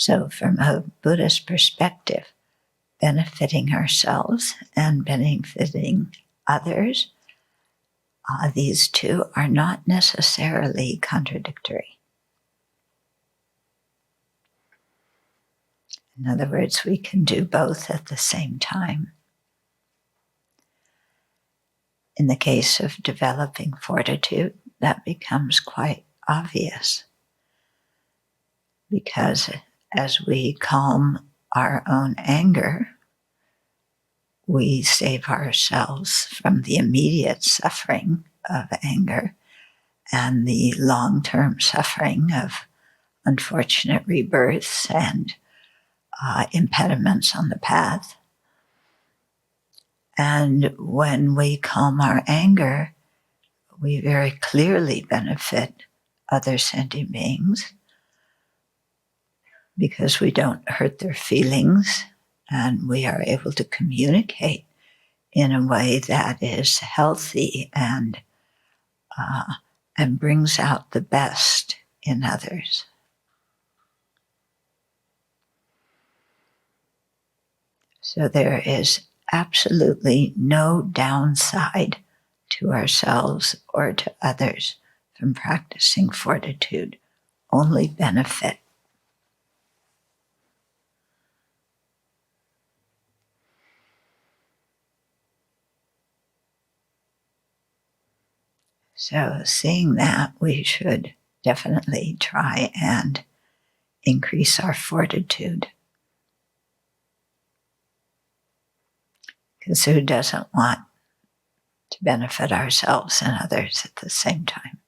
So from a Buddhist perspective, benefiting ourselves and benefiting others, these two are not necessarily contradictory. In other words, we can do both at the same time. In the case of developing fortitude, that becomes quite obvious, because as we calm our own anger, we save ourselves from the immediate suffering of anger and the long-term suffering of unfortunate rebirths and impediments on the path. And when we calm our anger, we very clearly benefit other sentient beings because we don't hurt their feelings and we are able to communicate in a way that is healthy and brings out the best in others. So there is absolutely no downside to ourselves or to others from practicing fortitude, only benefit. So seeing that, we should definitely try and increase our fortitude. Because who doesn't want to benefit ourselves and others at the same time?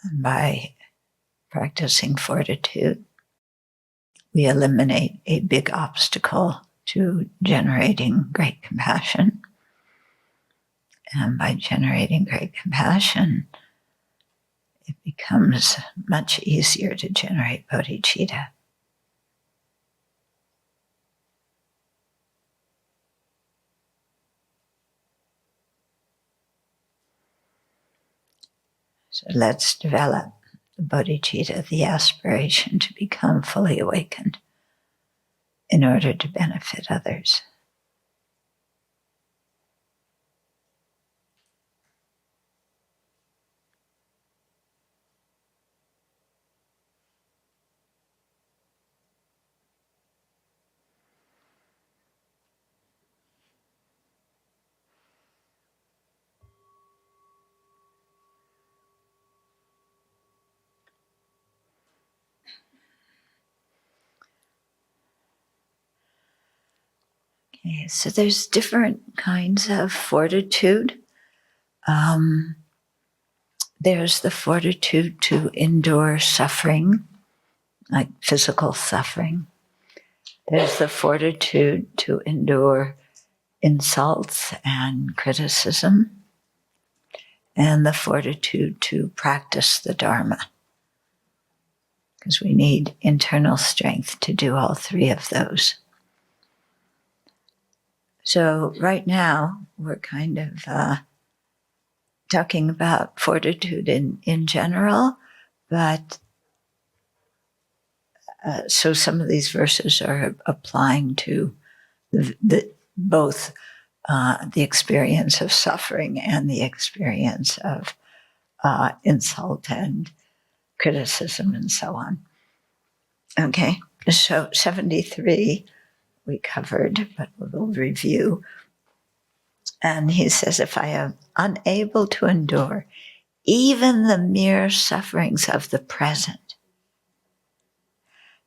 And by practicing fortitude, we eliminate a big obstacle to generating great compassion. And by generating great compassion, it becomes much easier to generate bodhicitta. So let's develop the bodhicitta, the aspiration to become fully awakened in order to benefit others. Okay, so there's different kinds of fortitude. There's the fortitude to endure suffering, like physical suffering. There's the fortitude to endure insults and criticism, and the fortitude to practice the Dharma, because we need internal strength to do all three of those. So right now, we're kind of talking about fortitude in general, but so some of these verses are applying to both the experience of suffering and the experience of insult and criticism and so on. Okay, so 73 we covered, but we'll review. And he says, if I am unable to endure even the mere sufferings of the present,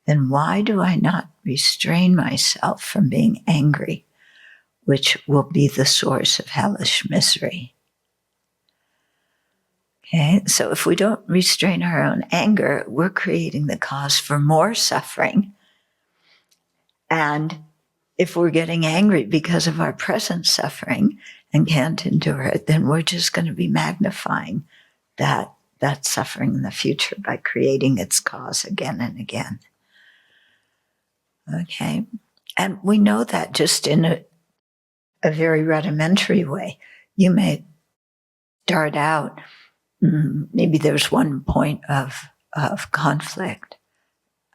then why do I not restrain myself from being angry, which will be the source of hellish misery? Okay, so if we don't restrain our own anger, we're creating the cause for more suffering. And if we're getting angry because of our present suffering and can't endure it, then we're just going to be magnifying that suffering in the future by creating its cause again and again. Okay, and we know that just in a very rudimentary way. You may start out, maybe there's one point of conflict.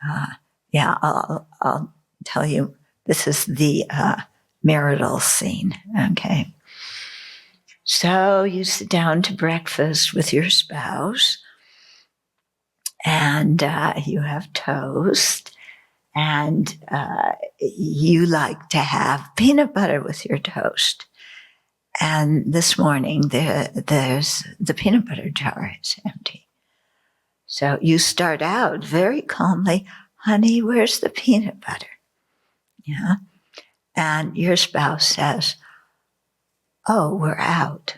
I'll tell you, this is the marital scene, okay? So you sit down to breakfast with your spouse, and you have toast, and you like to have peanut butter with your toast. And this morning, there's the peanut butter jar is empty. So you start out very calmly, honey, where's the peanut butter? Yeah. And your spouse says, oh, we're out.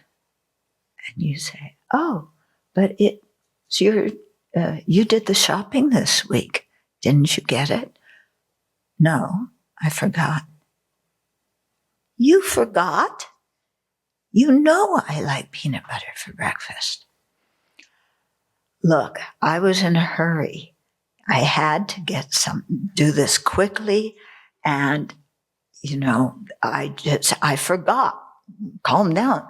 And you say, oh, but it's you did the shopping this week. Didn't you get it? No, I forgot. You forgot? You know I like peanut butter for breakfast. Look, I was in a hurry. I had to do this quickly, and, I forgot. Calm down.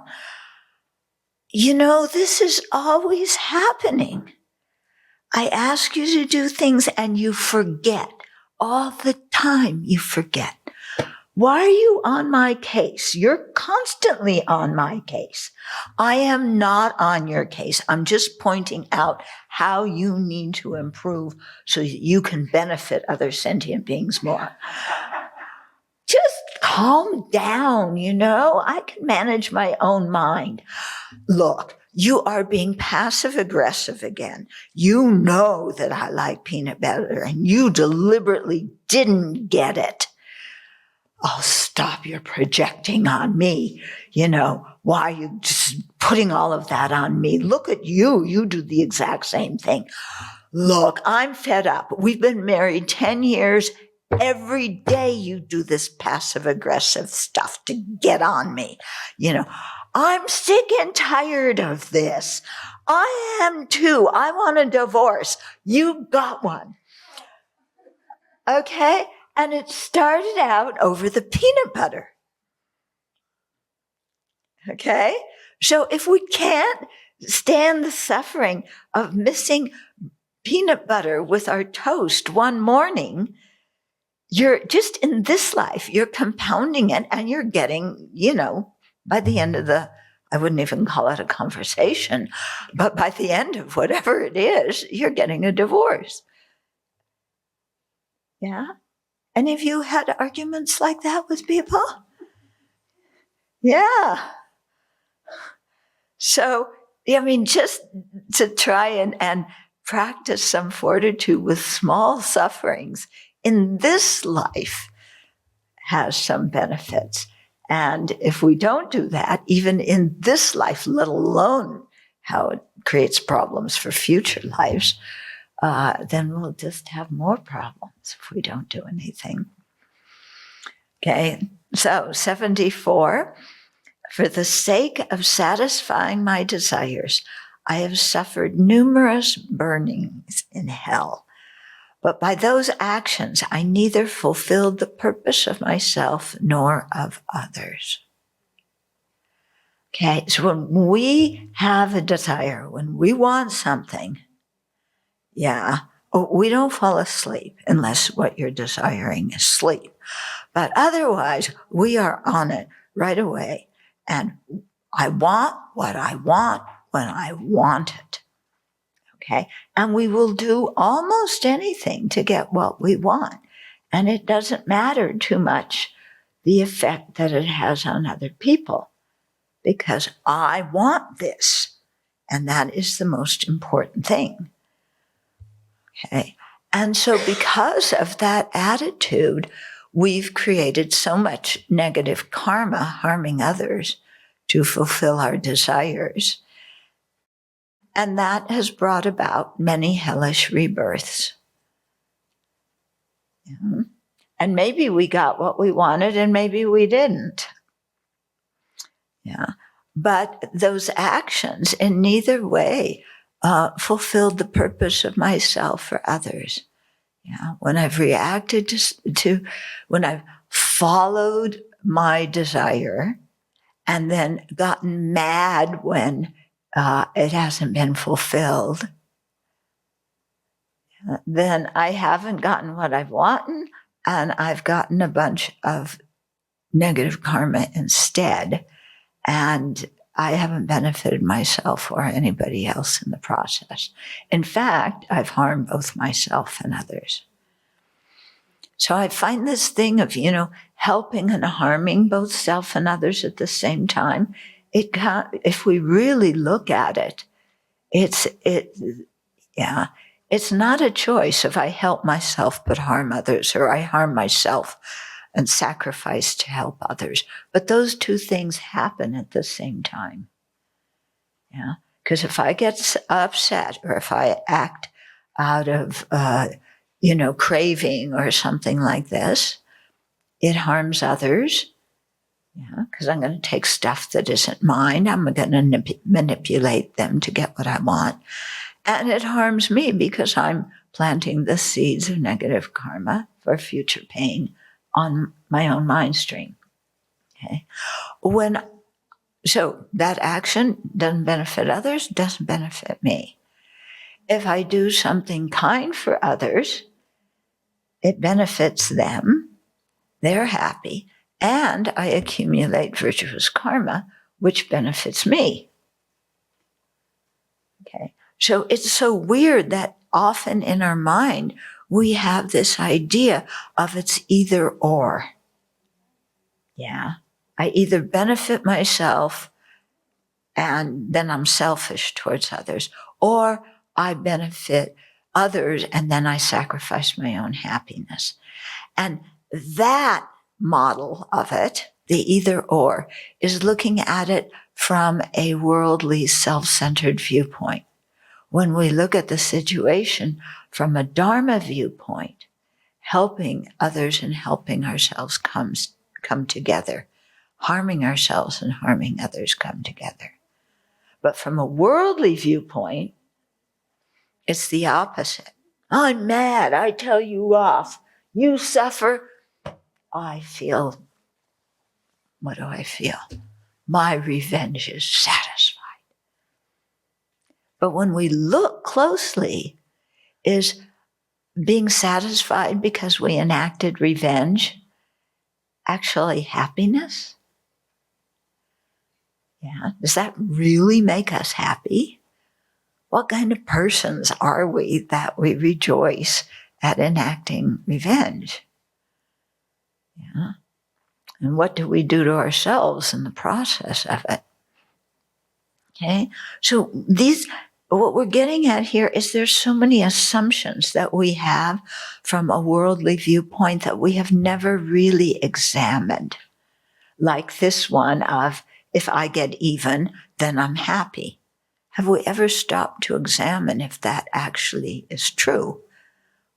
This is always happening. I ask you to do things and you forget. All the time you forget. Why are you on my case? You're constantly on my case. I am not on your case. I'm just pointing out how you need to improve so that you can benefit other sentient beings more. Just calm down, I can manage my own mind. Look, you are being passive-aggressive again. You know that I like peanut butter, and you deliberately didn't get it. Oh, stop your projecting on me. Why are you just putting all of that on me? Look at you. You do the exact same thing. Look, I'm fed up. We've been married 10 years. Every day you do this passive-aggressive stuff to get on me. I'm sick and tired of this. I am too. I want a divorce. You got one. Okay? And it started out over the peanut butter. Okay? So if we can't stand the suffering of missing peanut butter with our toast one morning, you're just in this life, you're compounding it, and you're getting, by the end of I wouldn't even call it a conversation, but by the end of whatever it is, you're getting a divorce. Yeah? Any of you had arguments like that with people? Yeah. So, just to try and practice some fortitude with small sufferings in this life has some benefits. And if we don't do that, even in this life, let alone how it creates problems for future lives, then we'll just have more problems if we don't do anything. Okay, so 74, for the sake of satisfying my desires, I have suffered numerous burnings in hell. But by those actions, I neither fulfilled the purpose of myself nor of others. Okay, so when we have a desire, when we want something, we don't fall asleep unless what you're desiring is sleep. But otherwise, we are on it right away. And I want what I want when I want it. Okay? And we will do almost anything to get what we want. And it doesn't matter too much the effect that it has on other people, because I want this. And that is the most important thing. Okay? And so because of that attitude, we've created so much negative karma, harming others, to fulfill our desires. And that has brought about many hellish rebirths. Yeah. And maybe we got what we wanted and maybe we didn't. Yeah. But those actions in neither way fulfilled the purpose of myself or others. Yeah. When I've reacted when I've followed my desire and then gotten mad when it hasn't been fulfilled, then I haven't gotten what I've wanted, and I've gotten a bunch of negative karma instead. And I haven't benefited myself or anybody else in the process. In fact, I've harmed both myself and others. So I find this thing of, helping and harming both self and others at the same time, if we really look at it, it's not a choice if I help myself but harm others, or I harm myself and sacrifice to help others. But those two things happen at the same time. Yeah, because if I get upset or if I act out of, craving or something like this, it harms others. Yeah, because I'm going to take stuff that isn't mine. I'm going to manipulate them to get what I want. And it harms me because I'm planting the seeds of negative karma for future pain on my own mind stream. Okay. So that action doesn't benefit others, doesn't benefit me. If I do something kind for others, it benefits them, they're happy, and I accumulate virtuous karma, which benefits me. Okay. So it's so weird that often in our mind, we have this idea of it's either or. Yeah. I either benefit myself and then I'm selfish towards others, or I benefit others and then I sacrifice my own happiness. And that model of it, the either or, is looking at it from a worldly, self-centered viewpoint. When we look at the situation from a Dharma viewpoint, helping others and helping ourselves come together. Harming ourselves and harming others come together. But from a worldly viewpoint, it's the opposite. I'm mad, I tell you off. You suffer. I feel, what do I feel? My revenge is satisfied. But when we look closely, is being satisfied because we enacted revenge actually happiness? Yeah. Does that really make us happy? What kind of persons are we that we rejoice at enacting revenge? Yeah. And what do we do to ourselves in the process of it? Okay. So what we're getting at here is there's so many assumptions that we have from a worldly viewpoint that we have never really examined. Like this one of, if I get even, then I'm happy. Have we ever stopped to examine if that actually is true?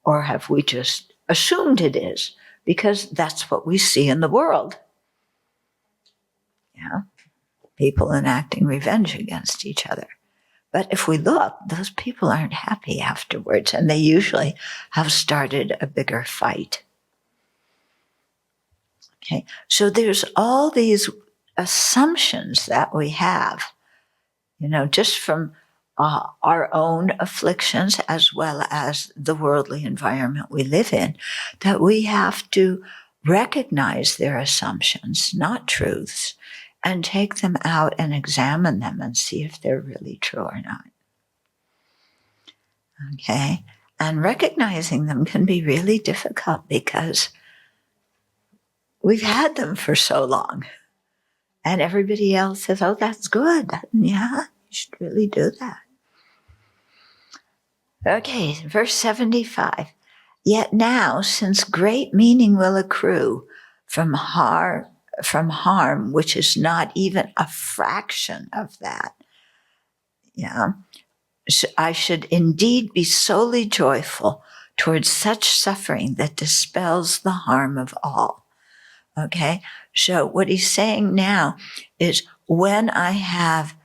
Or have we just assumed it is because that's what we see in the world? Yeah, people enacting revenge against each other. But if we look, those people aren't happy afterwards, and they usually have started a bigger fight. Okay, so there's all these assumptions that we have, just from our own afflictions as well as the worldly environment we live in, that we have to recognize their assumptions, not truths, and take them out and examine them and see if they're really true or not. Okay? And recognizing them can be really difficult because we've had them for so long. And everybody else says, oh, that's good. Yeah, you should really do that. Okay, verse 75. Yet now, since great meaning will accrue from harm, which is not even a fraction of that, I should indeed be solely joyful towards such suffering that dispels the harm of all. Okay, so what he's saying now is when I have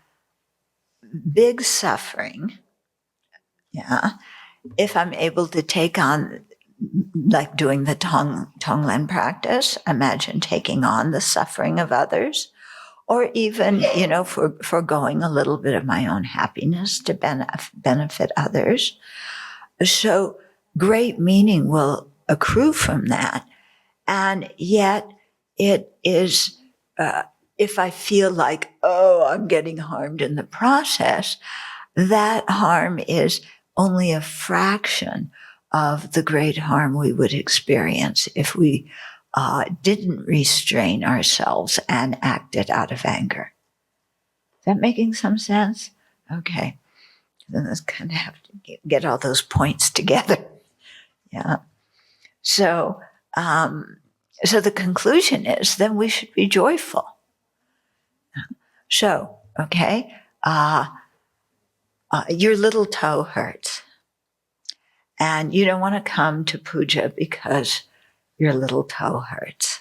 big suffering, if I'm able to take on like doing the Tonglen practice, imagine taking on the suffering of others, or even, foregoing a little bit of my own happiness to benefit others. So great meaning will accrue from that. And yet it is, if I feel like, I'm getting harmed in the process, that harm is only a fraction of the great harm we would experience if we didn't restrain ourselves and acted out of anger. Is that making some sense? Okay. Then let's kind of have to get all those points together. Yeah. So the conclusion is then we should be joyful. So, okay, your little toe hurts. And you don't want to come to puja because your little toe hurts.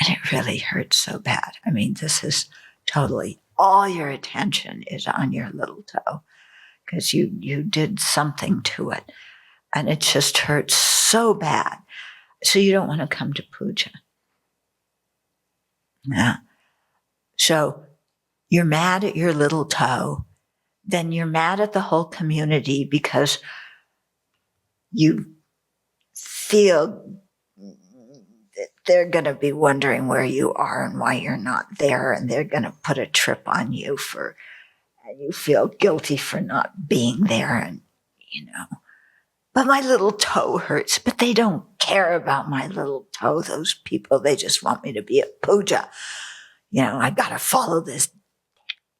And it really hurts so bad. I mean, this is totally, all your attention is on your little toe because you did something to it. And it just hurts so bad. So you don't want to come to puja. Yeah. So you're mad at your little toe. Then you're mad at the whole community because you feel that they're going to be wondering where you are and why you're not there, and they're going to put a trip on you and you feel guilty for not being there, and but my little toe hurts, but they don't care about my little toe, those people. They just want me to be at puja. I got to follow this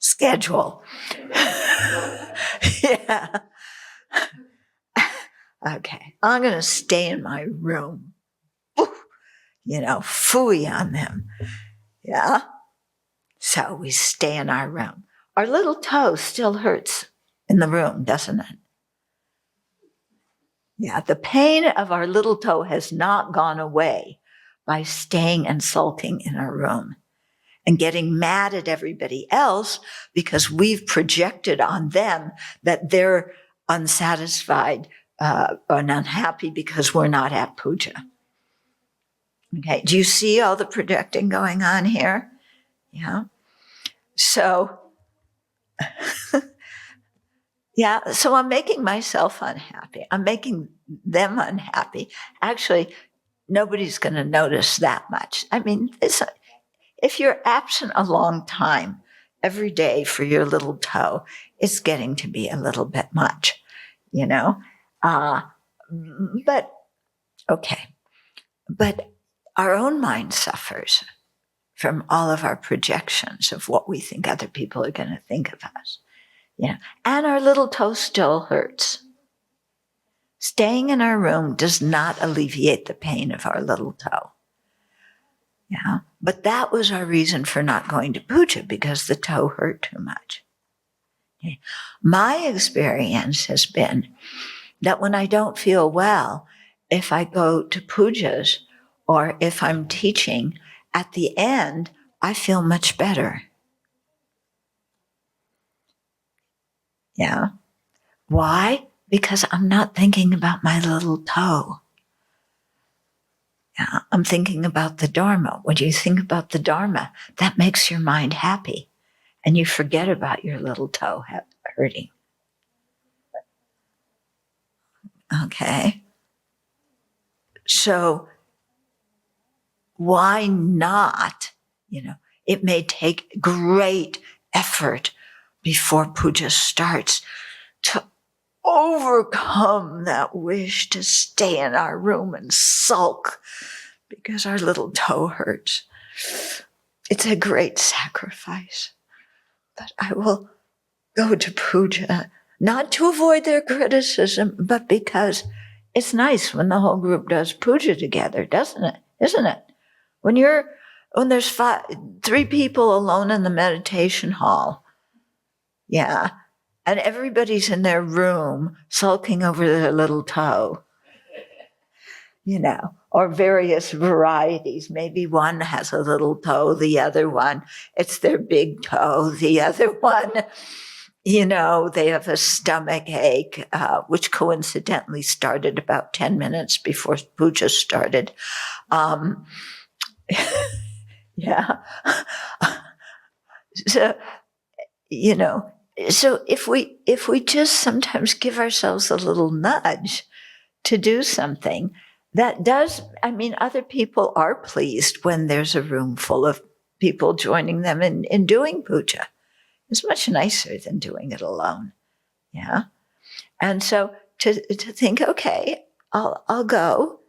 schedule. Yeah. Okay, I'm going to stay in my room. Phooey on them. Yeah. So we stay in our room. Our little toe still hurts in the room, doesn't it? Yeah, the pain of our little toe has not gone away by staying and sulking in our room and getting mad at everybody else because we've projected on them that they're unsatisfied and unhappy because we're not at puja. Okay, do you see all the projecting going on here? Yeah. So, so I'm making myself unhappy. I'm making them unhappy. Actually, nobody's going to notice that much. I mean, if you're absent a long time, every day for your little toe, it's getting to be a little bit much, But, okay. But our own mind suffers from all of our projections of what we think other people are going to think of us. And our little toe still hurts. Staying in our room does not alleviate the pain of our little toe. Yeah, but that was our reason for not going to puja, because the toe hurt too much. Okay. My experience has been that when I don't feel well, if I go to pujas or if I'm teaching, at the end, I feel much better. Yeah. Why? Because I'm not thinking about my little toe. Yeah, I'm thinking about the Dharma. When you think about the Dharma, that makes your mind happy, and you forget about your little toe hurting. Okay. So why not? It may take great effort before puja starts to overcome that wish to stay in our room and sulk because our little toe hurts. It's a great sacrifice. But I will go to puja, not to avoid their criticism, but because it's nice when the whole group does puja together, doesn't it? Isn't it? When there's 3 people alone in the meditation hall, yeah, and everybody's in their room sulking over their little toe, or various varieties. Maybe one has a little toe, the other one, it's their big toe, the other one, they have a stomach ache, which coincidentally started about 10 minutes before puja started. Yeah. So, so if we just sometimes give ourselves a little nudge to do something that does, other people are pleased when there's a room full of people joining them in doing puja. It's much nicer than doing it alone. Yeah. And so to think, okay, I'll go,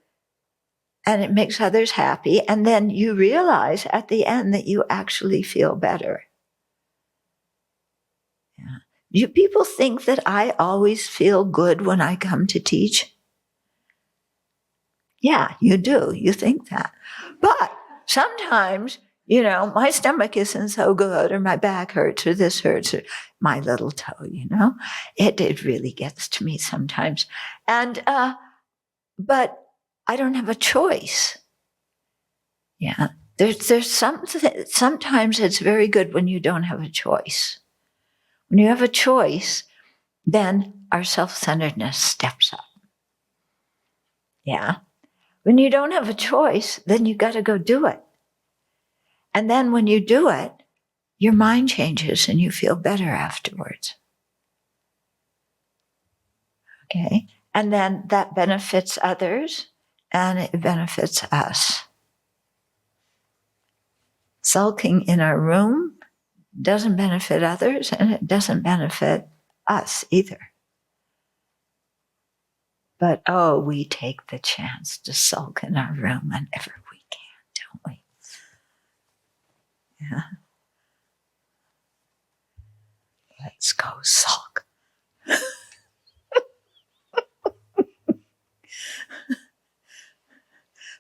and it makes others happy. And then you realize at the end that you actually feel better. Yeah. Do people think that I always feel good when I come to teach? Yeah, you do. You think that. But sometimes, my stomach isn't so good, or my back hurts, or this hurts, or my little toe, It really gets to me sometimes. And, but I don't have a choice. Yeah. There's sometimes it's very good when you don't have a choice. When you have a choice, then our self-centeredness steps up. Yeah. When you don't have a choice, then you got to go do it. And then when you do it, your mind changes and you feel better afterwards. Okay? And then that benefits others and it benefits us. Sulking in our room doesn't benefit others and it doesn't benefit us either. But, we take the chance to sulk in our room whenever we can, don't we? Yeah. Let's go sulk.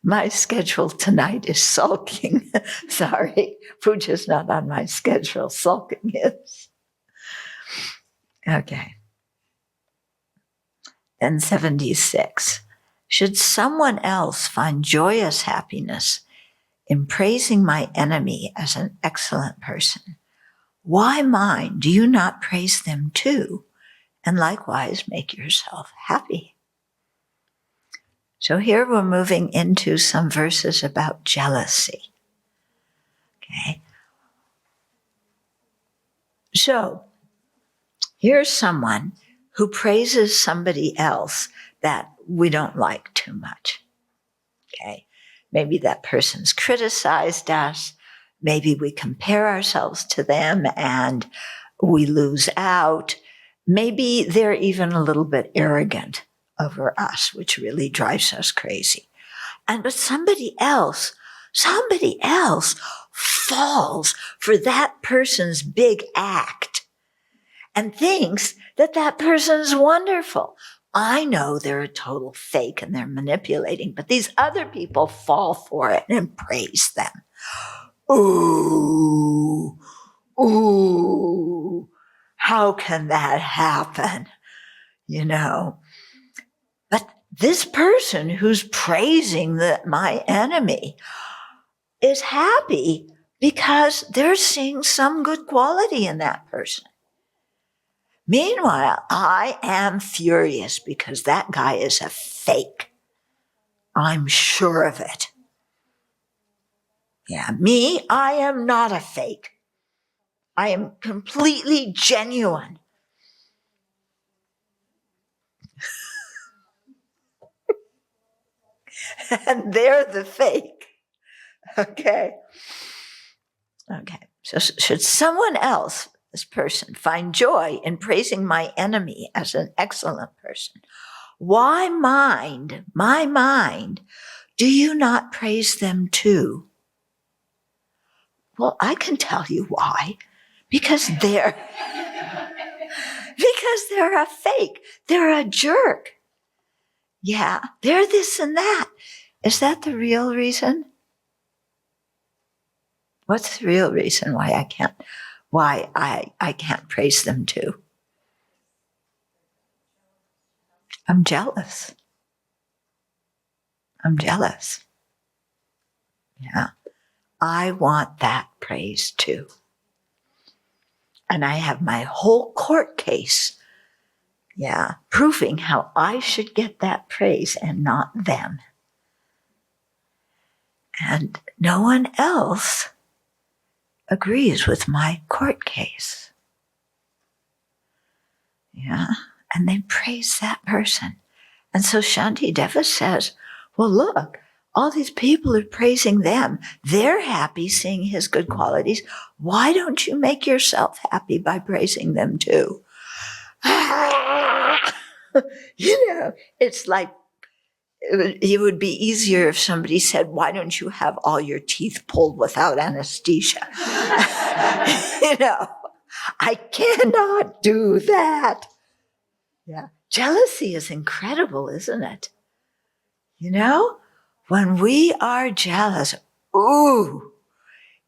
My schedule tonight is sulking. Sorry, puja's not on my schedule. Sulking is. Okay. Then 76. Should someone else find joyous happiness in praising my enemy as an excellent person, why mine do you not praise them too, and likewise make yourself happy? So here we're moving into some verses about jealousy. Okay. So here's someone who praises somebody else that we don't like too much. Okay. Maybe that person's criticized us. Maybe we compare ourselves to them and we lose out. Maybe they're even a little bit arrogant over us, which really drives us crazy. But somebody else falls for that person's big act and thinks that person's wonderful. I know they're a total fake and they're manipulating, but these other people fall for it and praise them. Ooh, how can that happen? But this person who's praising my enemy is happy because they're seeing some good quality in that person. Meanwhile, I am furious because that guy is a fake. I'm sure of it. Yeah, me, I am not a fake. I am completely genuine. And they're the fake. Okay. So should someone else, this person, find joy in praising my enemy as an excellent person, why my mind, do you not praise them too? Well, I can tell you why. Because they're a fake. They're a jerk. Yeah, they're this and that. Is that the real reason? What's the real reason why I can't praise them too? I'm jealous. Yeah. I want that praise too. And I have my whole court case, proving how I should get that praise and not them. And no one else agrees with my court case. And they praise that person. And so Shantideva says, well, look, all these people are praising them. They're happy seeing his good qualities. Why don't you make yourself happy by praising them too? It's like, it would be easier if somebody said, why don't you have all your teeth pulled without anesthesia? I cannot do that. Jealousy is incredible, isn't it? When we are jealous,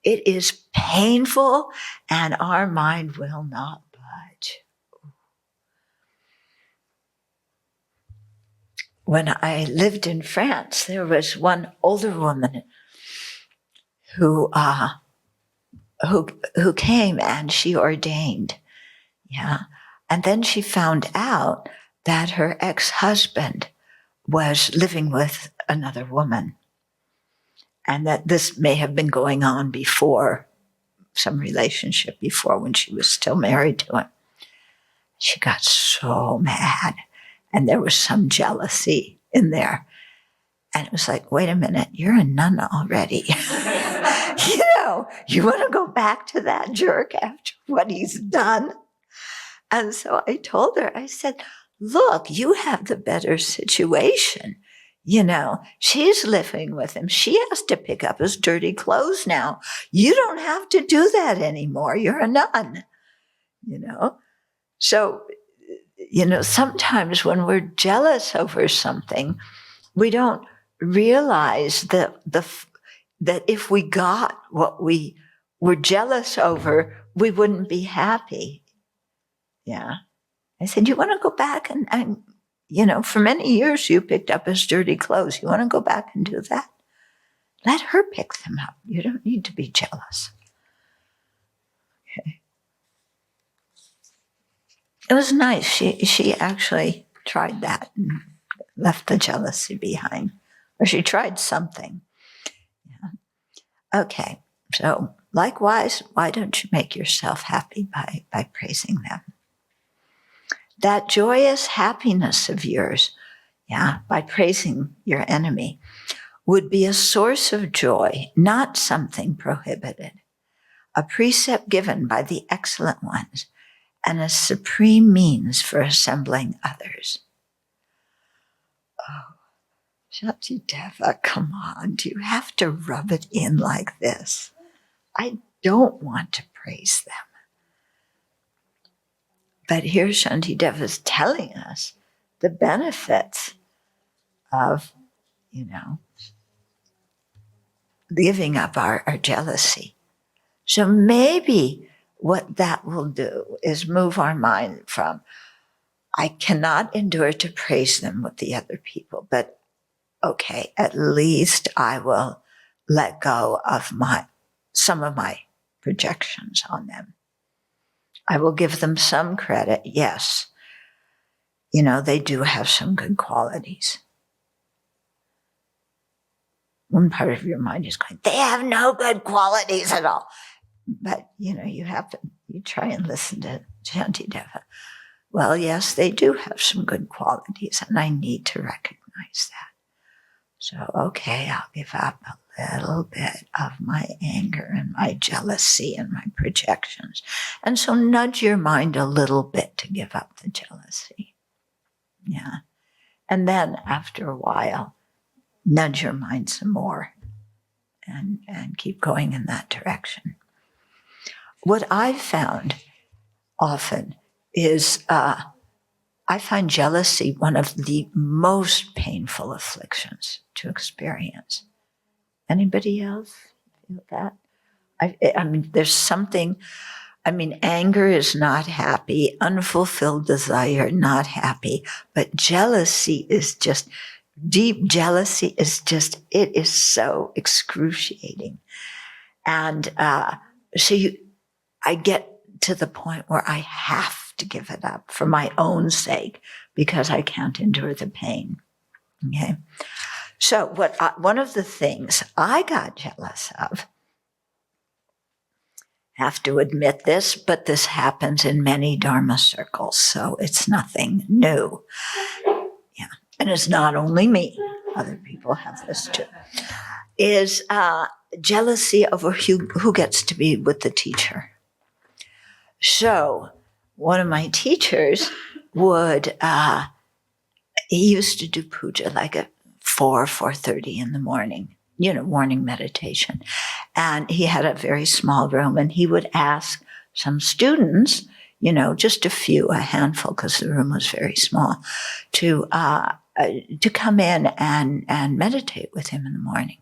it is painful and our mind will not budge. When I lived in France, there was one older woman who came and she ordained. And then she found out that her ex-husband was living with another woman, and that this may have been going on before, some relationship before, when she was still married to him. She got so mad, and there was some jealousy in there. And it was like, wait a minute, you're a nun already. You want to go back to that jerk after what he's done? And so I told her, I said, look, you have the better situation. She's living with him. She has to pick up his dirty clothes now. You don't have to do that anymore. You're a nun, So, sometimes when we're jealous over something, we don't realize that if we got what we were jealous over, we wouldn't be happy. I said, you want to go back and for many years you picked up his dirty clothes. You want to go back and do that? Let her pick them up. You don't need to be jealous. Okay. It was nice. She actually tried that and left the jealousy behind. Or she tried something. Okay. So likewise, why don't you make yourself happy by praising them? That joyous happiness of yours, by praising your enemy, would be a source of joy, not something prohibited, a precept given by the excellent ones, and a supreme means for assembling others. Oh, Shantideva, come on, do you have to rub it in like this? I don't want to praise them. But here Shantideva is telling us the benefits of, giving up our jealousy. So maybe what that will do is move our mind from, I cannot endure to praise them with the other people, but okay, at least I will let go of some of my projections on them. I will give them some credit. Yes, they do have some good qualities. One part of your mind is going, they have no good qualities at all. But, you try and listen to Shantideva. Well, yes, they do have some good qualities, and I need to recognize that. So, okay, I'll give up a little bit of my anger and my jealousy and my projections. And so nudge your mind a little bit to give up the jealousy. And then after a while, nudge your mind some more and keep going in that direction. What I've found often is I find jealousy one of the most painful afflictions to experience. Anybody else feel that? I mean, there's something, anger is not happy, unfulfilled desire, not happy, but jealousy is just, deep jealousy is just, it is so excruciating. And I get to the point where I have to give it up for my own sake because I can't endure the pain. Okay. So one of the things I got jealous of, have to admit this, but this happens in many Dharma circles, so it's nothing new. Yeah. And it's not only me, other people have this too, is jealousy over who gets to be with the teacher. So one of my teachers he used to do puja like at 4:30 in the morning, morning meditation. And he had a very small room, and he would ask some students, just a handful, because the room was very small, to come in and meditate with him in the morning.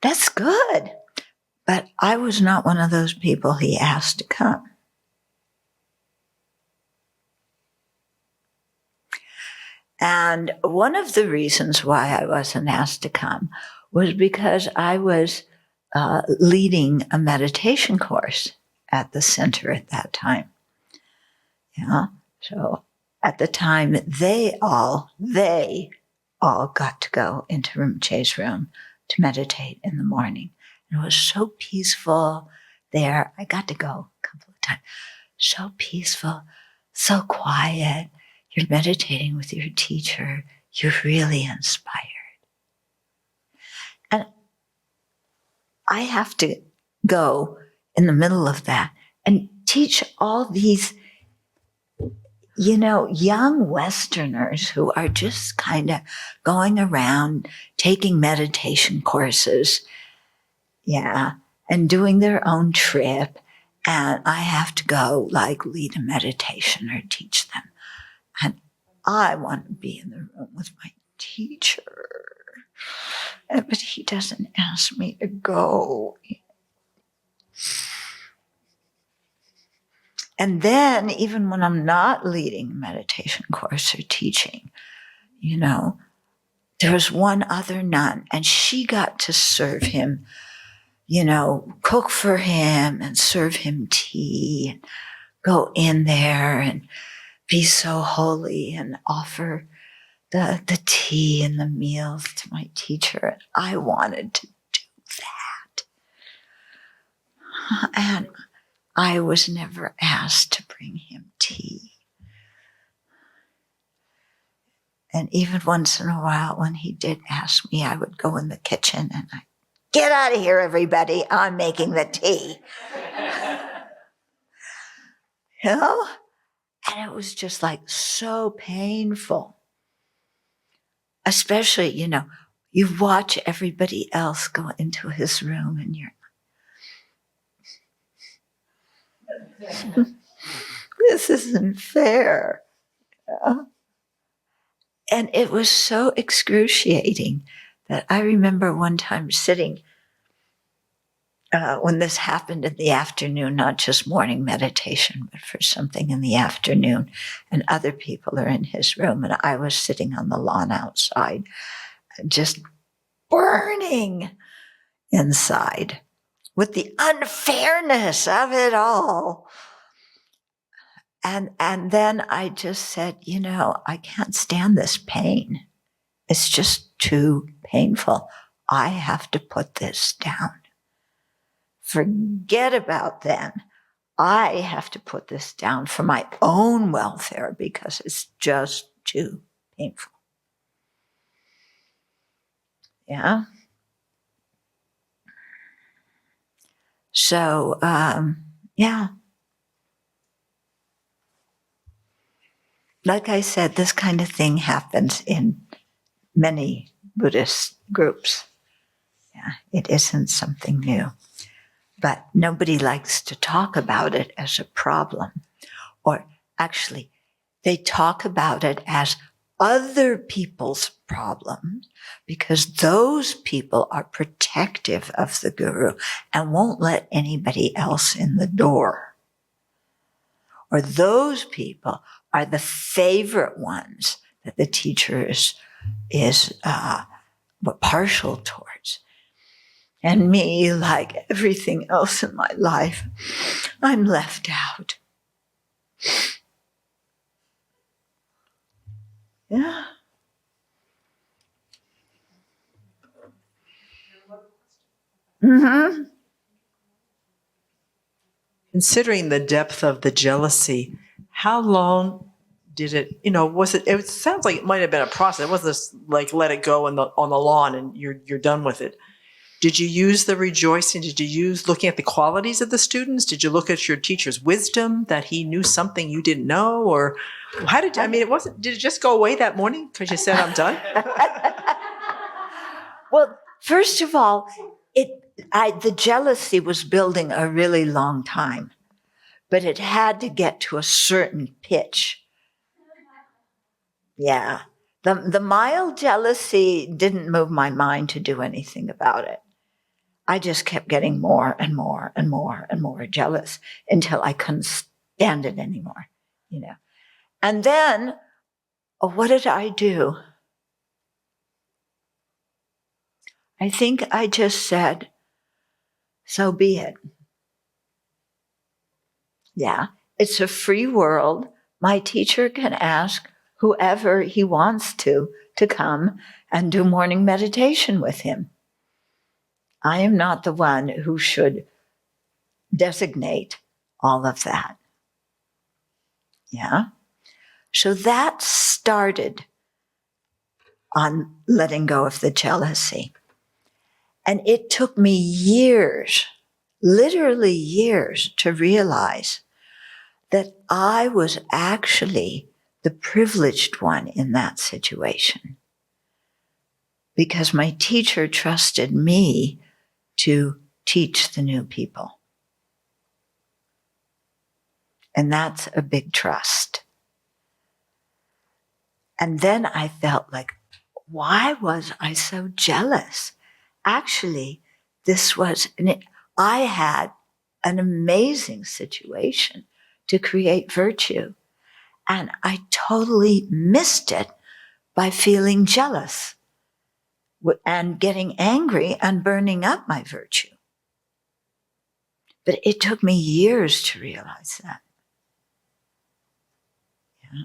That's good. But I was not one of those people he asked to come. And one of the reasons why I wasn't asked to come was because I was leading a meditation course at the center at that time. Yeah. So at the time, they all got to go into Rinpoche's room to meditate in the morning. And it was so peaceful there. I got to go a couple of times. So peaceful, so quiet. You're meditating with your teacher. You're really inspired. And I have to go in the middle of that and teach all these, young Westerners who are just kind of going around taking meditation courses, and doing their own trip. And I have to go lead a meditation or teach them. And I want to be in the room with my teacher. But he doesn't ask me to go. And then, even when I'm not leading a meditation course or teaching, there was one other nun, and she got to serve him, cook for him and serve him tea, and go in there and be so holy and offer the tea and the meals to my teacher. I wanted to do that. And I was never asked to bring him tea. And even once in a while, when he did ask me, I would go in the kitchen and I'd, get out of here, everybody. I'm making the tea. And it was just so painful. Especially, you watch everybody else go into his room and you're this isn't fair. And it was so excruciating that I remember one time sitting, when this happened in the afternoon, not just morning meditation, but for something in the afternoon, and other people are in his room, and I was sitting on the lawn outside, just burning inside with the unfairness of it all. And then I just said, I can't stand this pain. It's just too painful. I have to put this down. Forget about then. I have to put this down for my own welfare because it's just too painful. Yeah. So, like I said, this kind of thing happens in many Buddhist groups. Yeah, it isn't something new. But nobody likes to talk about it as a problem. Or actually, they talk about it as other people's problems because those people are protective of the guru and won't let anybody else in the door. Or those people are the favorite ones that the teacher is partial towards. And me, like everything else in my life, I'm left out. Yeah. Mm-hmm. Considering the depth of the jealousy, how long did it, was it sounds like it might have been a process. It wasn't just like let it go on the lawn and you're done with it. Did you use the rejoicing? Did you use looking at the qualities of the students? Did you look at your teacher's wisdom that he knew something you didn't know? Or how did, did it just go away that morning because you said, I'm done? Well, first of all, the jealousy was building a really long time, but it had to get to a certain pitch. Yeah. The mild jealousy didn't move my mind to do anything about it. I just kept getting more and more and more and more jealous until I couldn't stand it anymore, And then, what did I do? I think I just said, so be it. Yeah, it's a free world. My teacher can ask whoever he wants to come and do morning meditation with him. I am not the one who should designate all of that. Yeah. So that started on letting go of the jealousy. And it took me years, literally years, to realize that I was actually the privileged one in that situation. Because my teacher trusted me to teach the new people. And that's a big trust. And then I felt like, why was I so jealous? Actually, I had an amazing situation to create virtue. And I totally missed it by feeling jealous and getting angry and burning up my virtue. But it took me years to realize that. Yeah.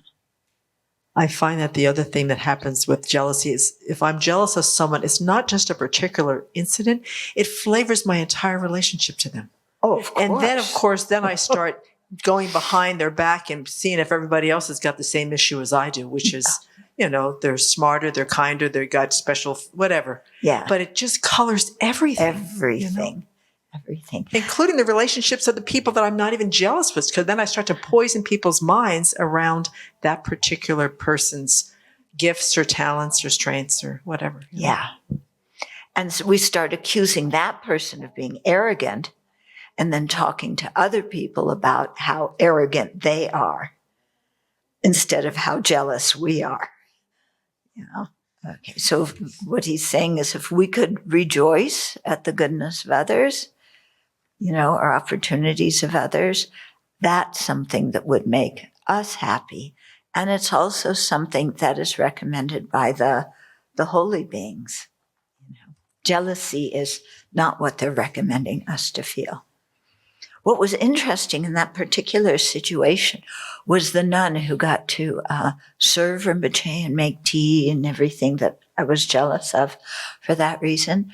I find that the other thing that happens with jealousy is if I'm jealous of someone, it's not just a particular incident, it flavors my entire relationship to them. Oh, of course. And then, of course, then I start going behind their back and seeing if everybody else has got the same issue as I do, which is, they're smarter, they're kinder, they've got special, whatever. Yeah. But it just colors everything. Everything. Including the relationships of the people that I'm not even jealous with, because then I start to poison people's minds around that particular person's gifts or talents or strengths or whatever. Yeah. And so we start accusing that person of being arrogant and then talking to other people about how arrogant they are instead of how jealous we are. Okay, so what he's saying is if we could rejoice at the goodness of others, or opportunities of others, that's something that would make us happy. And it's also something that is recommended by the holy beings. Jealousy is not what they're recommending us to feel. What was interesting in that particular situation was the nun who got to serve rinpoche and make tea and everything that I was jealous of for that reason.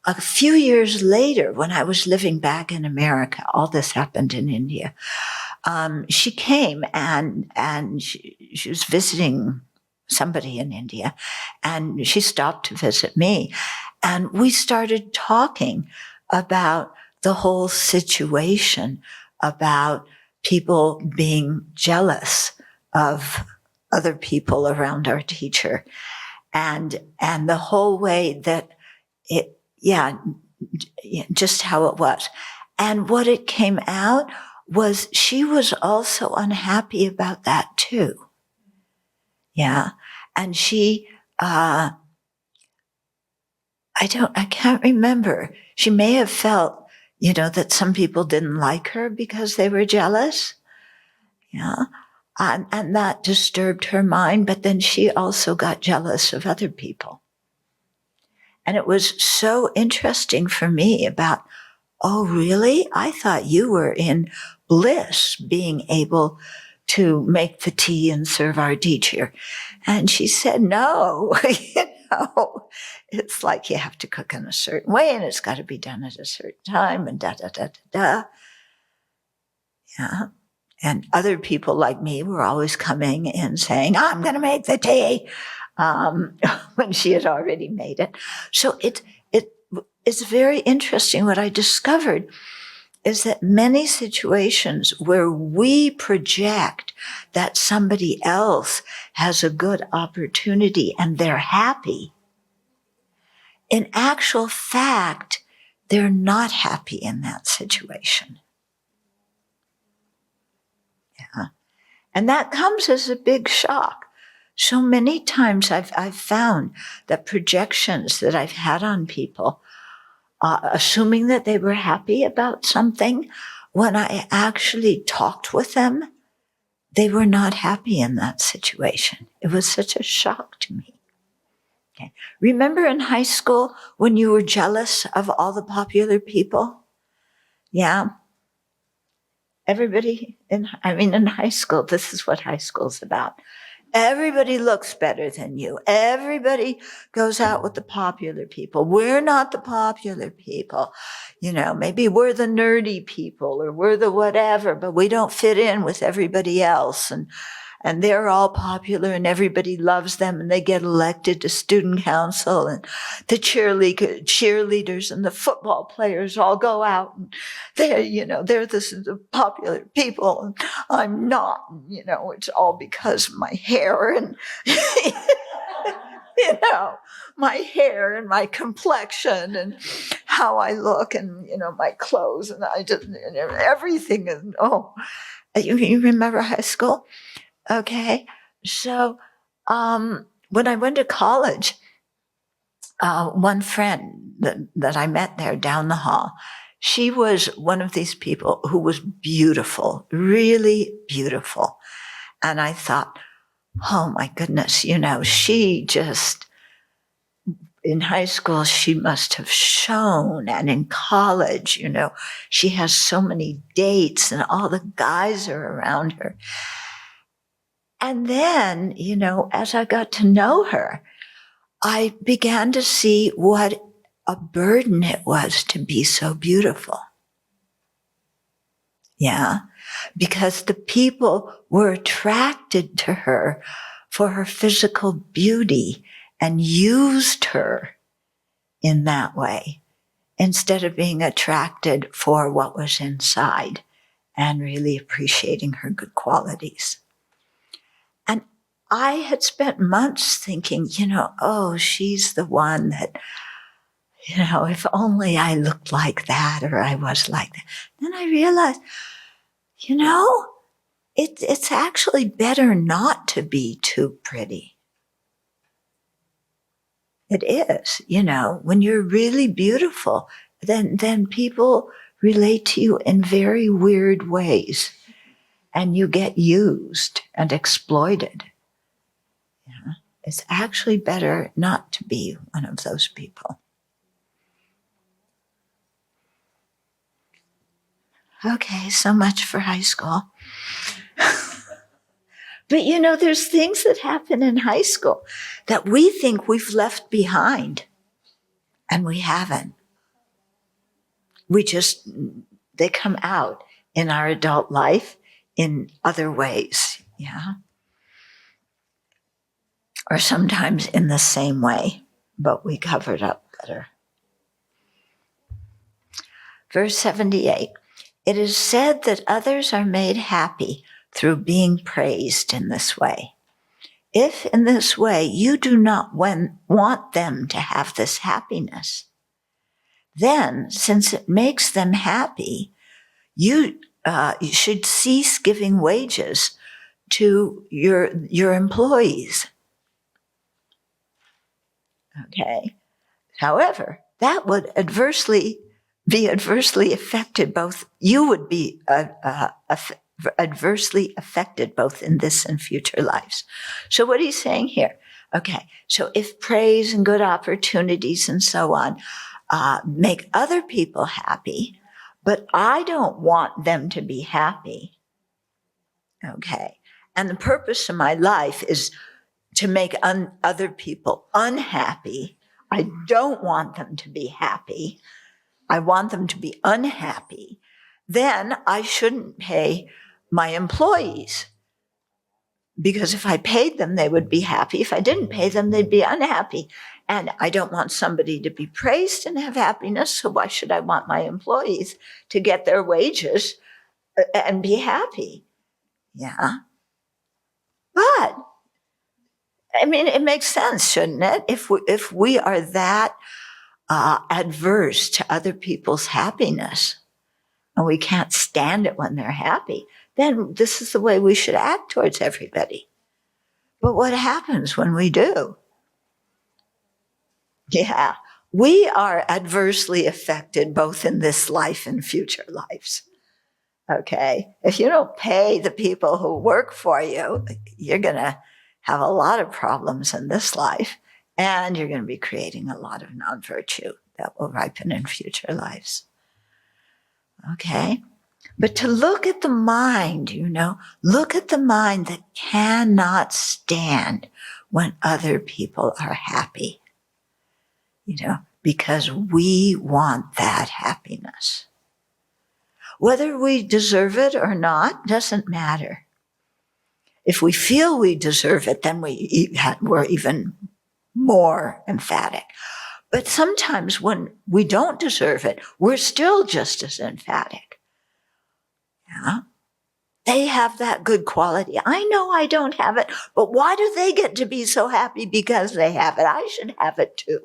A few years later, when I was living back in America, all this happened in India, she came and she was visiting somebody in India, and she stopped to visit me. And we started talking about the whole situation, about people being jealous of other people around our teacher, and the whole way that just how it was. And what it came out was she was also unhappy about that too. Yeah. And she, I can't remember. She may have felt, that some people didn't like her because they were jealous. Yeah. And that disturbed her mind, but then she also got jealous of other people. And it was so interesting for me about, oh, really? I thought you were in bliss being able to make the tea and serve our teacher. And she said, no, it's like you have to cook in a certain way and it's got to be done at a certain time and da, da, da, da, da. Yeah. And other people like me were always coming and saying, I'm going to make the tea, when she had already made it. So it's very interesting. What I discovered is that many situations where we project that somebody else has a good opportunity and they're happy, in actual fact, they're not happy in that situation. Yeah. And that comes as a big shock. So many times I've found that projections that I've had on people, assuming that they were happy about something, when I actually talked with them, they were not happy in that situation. It was such a shock to me. Okay. Remember in high school when you were jealous of all the popular people? Yeah. Everybody in high school, this is what high school's about. Everybody looks better than you. Everybody goes out with the popular people. We're not the popular people. Maybe we're the nerdy people or we're the whatever, but we don't fit in with everybody else. And they're all popular and everybody loves them and they get elected to student council and the cheerleaders and the football players all go out and they're the popular people and I'm not, it's all because of my hair and, my hair and my complexion and how I look and, my clothes and I just, everything is, you remember high school? Okay, so when I went to college, one friend that I met there down the hall, she was one of these people who was beautiful, really beautiful. And I thought, oh my goodness, she just, in high school, she must have shone. And in college, she has so many dates and all the guys are around her. And then, as I got to know her, I began to see what a burden it was to be so beautiful. Yeah, because the people were attracted to her for her physical beauty and used her in that way instead of being attracted for what was inside and really appreciating her good qualities. And I had spent months thinking, she's the one that, if only I looked like that or I was like that. Then I realized, it's actually better not to be too pretty. It is, when you're really beautiful, then people relate to you in very weird ways and you get used and exploited. It's actually better not to be one of those people. Okay, so much for high school. But there's things that happen in high school that we think we've left behind, and we haven't. They come out in our adult life in other ways, yeah? Or sometimes in the same way, but we cover it up better. Verse 78, it is said that others are made happy through being praised in this way. If in this way you do not want them to have this happiness, then since it makes them happy, you should cease giving wages to your employees. Okay. However, that would be adversely affected. Both you would be adversely affected both in this and future lives. So what he's saying here, okay, so if praise and good opportunities and so on make other people happy, but I don't want them to be happy, okay, and the purpose of my life is to make other people unhappy. I don't want them to be happy. I want them to be unhappy. Then I shouldn't pay my employees, because if I paid them, they would be happy. If I didn't pay them, they'd be unhappy. And I don't want somebody to be praised and have happiness, so why should I want my employees to get their wages and be happy? Yeah. But, I mean, it makes sense, shouldn't it? If we are that adverse to other people's happiness, and we can't stand it when they're happy, then this is the way we should act towards everybody. But what happens when we do? Yeah, we are adversely affected both in this life and future lives. Okay, if you don't pay the people who work for you, you're going to have a lot of problems in this life, and you're going to be creating a lot of non-virtue that will ripen in future lives. Okay, but to look at the mind, look at the mind that cannot stand when other people are happy, because we want that happiness. Whether we deserve it or not doesn't matter. If we feel we deserve it, then we're even more emphatic. But sometimes when we don't deserve it, we're still just as emphatic. Yeah. They have that good quality. I know I don't have it, but why do they get to be so happy because they have it? I should have it too.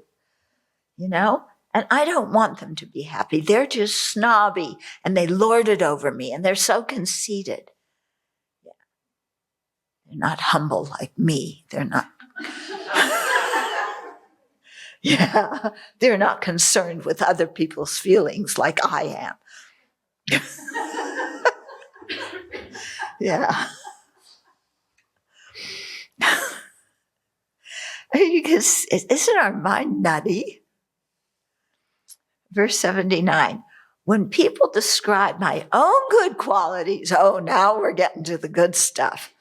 And I don't want them to be happy. They're just snobby and they lord it over me and they're so conceited. Yeah. They're not humble like me. They're not. Yeah. They're not concerned with other people's feelings like I am. Yeah. Because isn't our mind nutty? Verse 79, when people describe my own good qualities, now we're getting to the good stuff.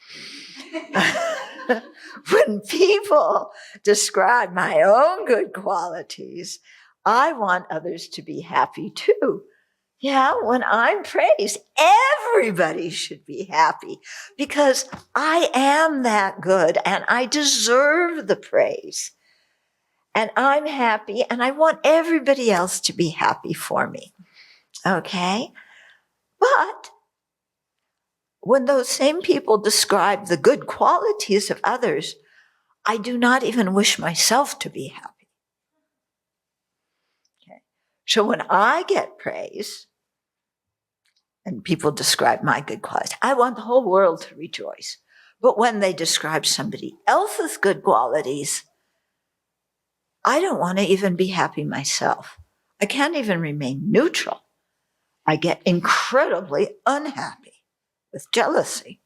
When people describe my own good qualities, I want others to be happy too. Yeah, when I'm praised, everybody should be happy because I am that good and I deserve the praise. And I'm happy and I want everybody else to be happy for me. Okay? But when those same people describe the good qualities of others, I do not even wish myself to be happy. Okay? So when I get praise and people describe my good qualities, I want the whole world to rejoice. But when they describe somebody else's good qualities, I don't want to even be happy myself. I can't even remain neutral. I get incredibly unhappy with jealousy.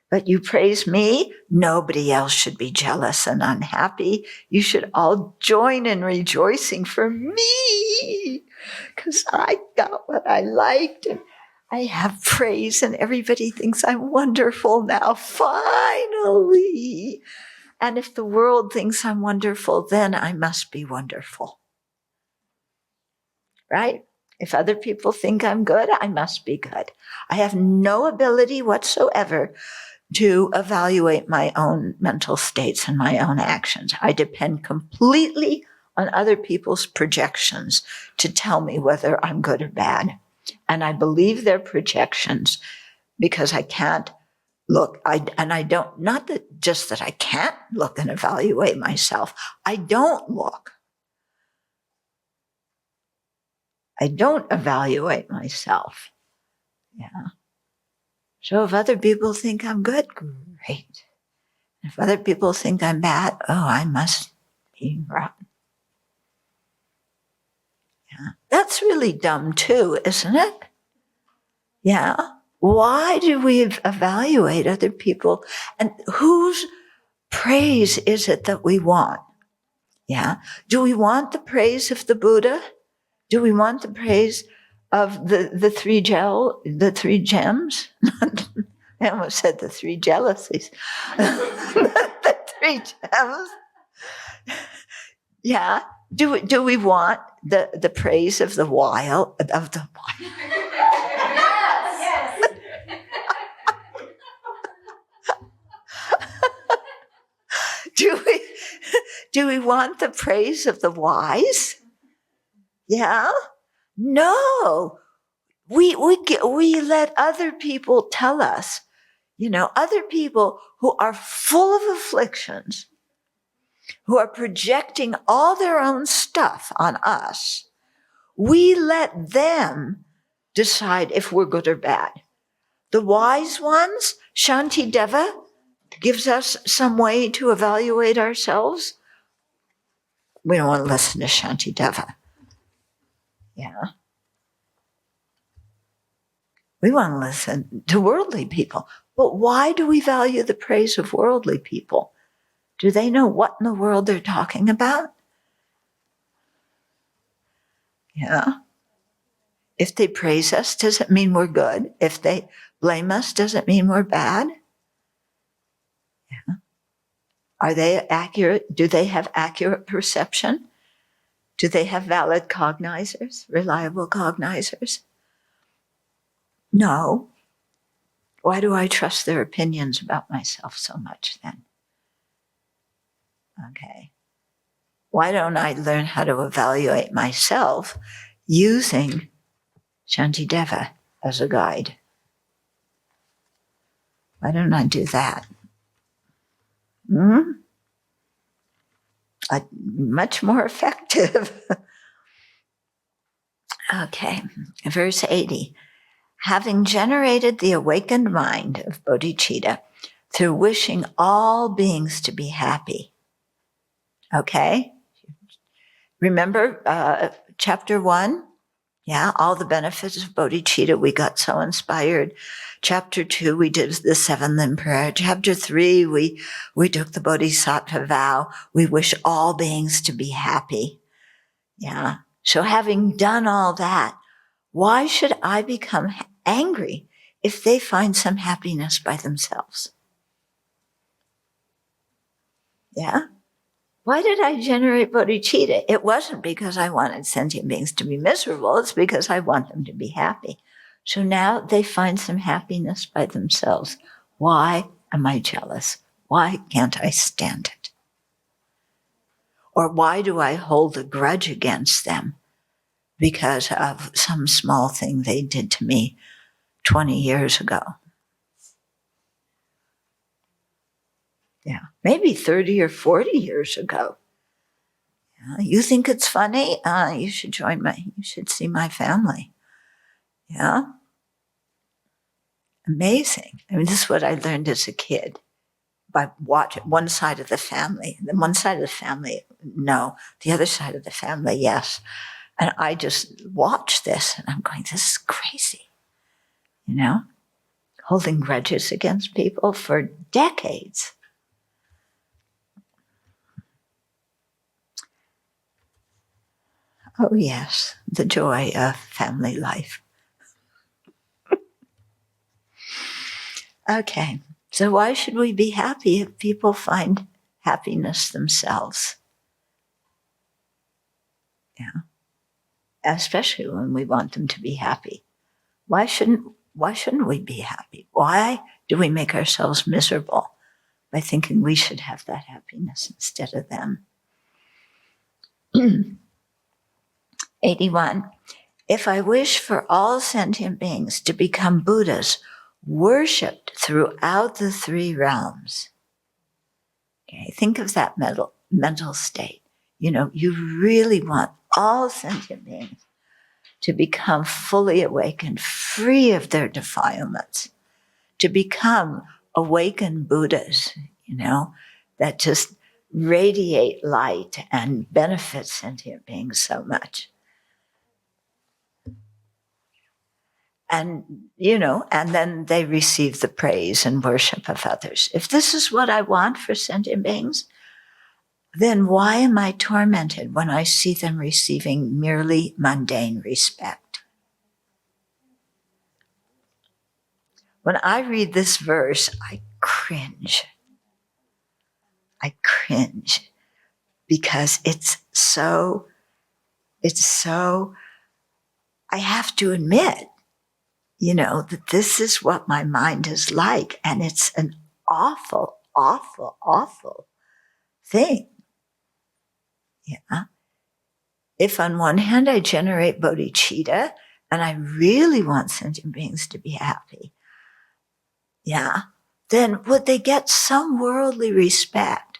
But you praise me, nobody else should be jealous and unhappy. You should all join in rejoicing for me because I got what I liked and I have praise and everybody thinks I'm wonderful now, finally. And if the world thinks I'm wonderful, then I must be wonderful. Right? If other people think I'm good, I must be good. I have no ability whatsoever to evaluate my own mental states and my own actions. I depend completely on other people's projections to tell me whether I'm good or bad. And I believe their projections because I can't look, not that just that I can't look and evaluate myself. I don't look. I don't evaluate myself. Yeah. So if other people think I'm good, great. If other people think I'm bad, I must be rotten. Yeah. That's really dumb too, isn't it? Yeah. Why do we evaluate other people? And whose praise is it that we want? Yeah. Do we want the praise of the Buddha? Do we want the praise of the three gems? I almost said the three jealousies. The three gems. Yeah. Do we want the praise of the wild of the wild? Yes. Do we want the praise of the wise? Yeah. No. We let other people tell us, other people who are full of afflictions, who are projecting all their own stuff on us. We let them decide if we're good or bad. The wise ones, Shantideva, gives us some way to evaluate ourselves. We don't want to listen to Shantideva. Yeah. We want to listen to worldly people. But why do we value the praise of worldly people? Do they know what in the world they're talking about? Yeah. If they praise us, does it mean we're good? If they blame us, does it mean we're bad? Yeah. Are they accurate? Do they have accurate perception? Do they have valid cognizers, reliable cognizers? No. Why do I trust their opinions about myself so much then? Okay. Why don't I learn how to evaluate myself using Shantideva as a guide? Why don't I do that? Much more effective. Okay, verse 80. Having generated the awakened mind of Bodichitta through wishing all beings to be happy. Okay? Remember chapter 1? Yeah, all the benefits of Bodhicitta. We got so inspired. Chapter 2, we did the 7 limb prayer. Chapter 3, we took the Bodhisattva vow. We wish all beings to be happy. Yeah. So having done all that, why should I become angry if they find some happiness by themselves? Yeah. Why did I generate bodhicitta? It wasn't because I wanted sentient beings to be miserable. It's because I want them to be happy. So now they find some happiness by themselves. Why am I jealous? Why can't I stand it? Or why do I hold a grudge against them because of some small thing they did to me 20 years ago? Yeah, maybe 30 or 40 years ago. You think it's funny? You should you should see my family. Yeah. Amazing. I mean, this is what I learned as a kid by watching one side of the family. Then one side of the family, no. The other side of the family, yes. And I just watched this and I'm going, this is crazy. Holding grudges against people for decades. Oh, yes, the joy of family life. Okay, so why should we be happy if people find happiness themselves? Yeah, especially when we want them to be happy. Why shouldn't we be happy? Why do we make ourselves miserable by thinking we should have that happiness instead of them? 81. If I wish for all sentient beings to become Buddhas, worshipped throughout the 3 realms. Okay, think of that mental state. You really want all sentient beings to become fully awakened, free of their defilements, to become awakened Buddhas, that just radiate light and benefit sentient beings so much. And, and then they receive the praise and worship of others. If this is what I want for sentient beings, then why am I tormented when I see them receiving merely mundane respect? When I read this verse, I cringe. I cringe because it's so, I have to admit, that this is what my mind is like. And it's an awful, awful, awful thing. Yeah. If on one hand I generate bodhicitta and I really want sentient beings to be happy, yeah, then would they get some worldly respect?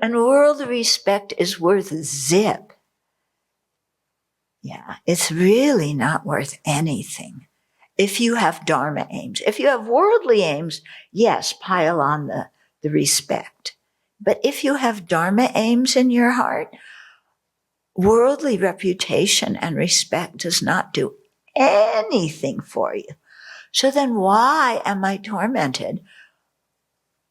And worldly respect is worth a zip. Yeah, it's really not worth anything. If you have dharma aims, if you have worldly aims, yes, pile on the respect. But if you have dharma aims in your heart, worldly reputation and respect does not do anything for you. So then why am I tormented?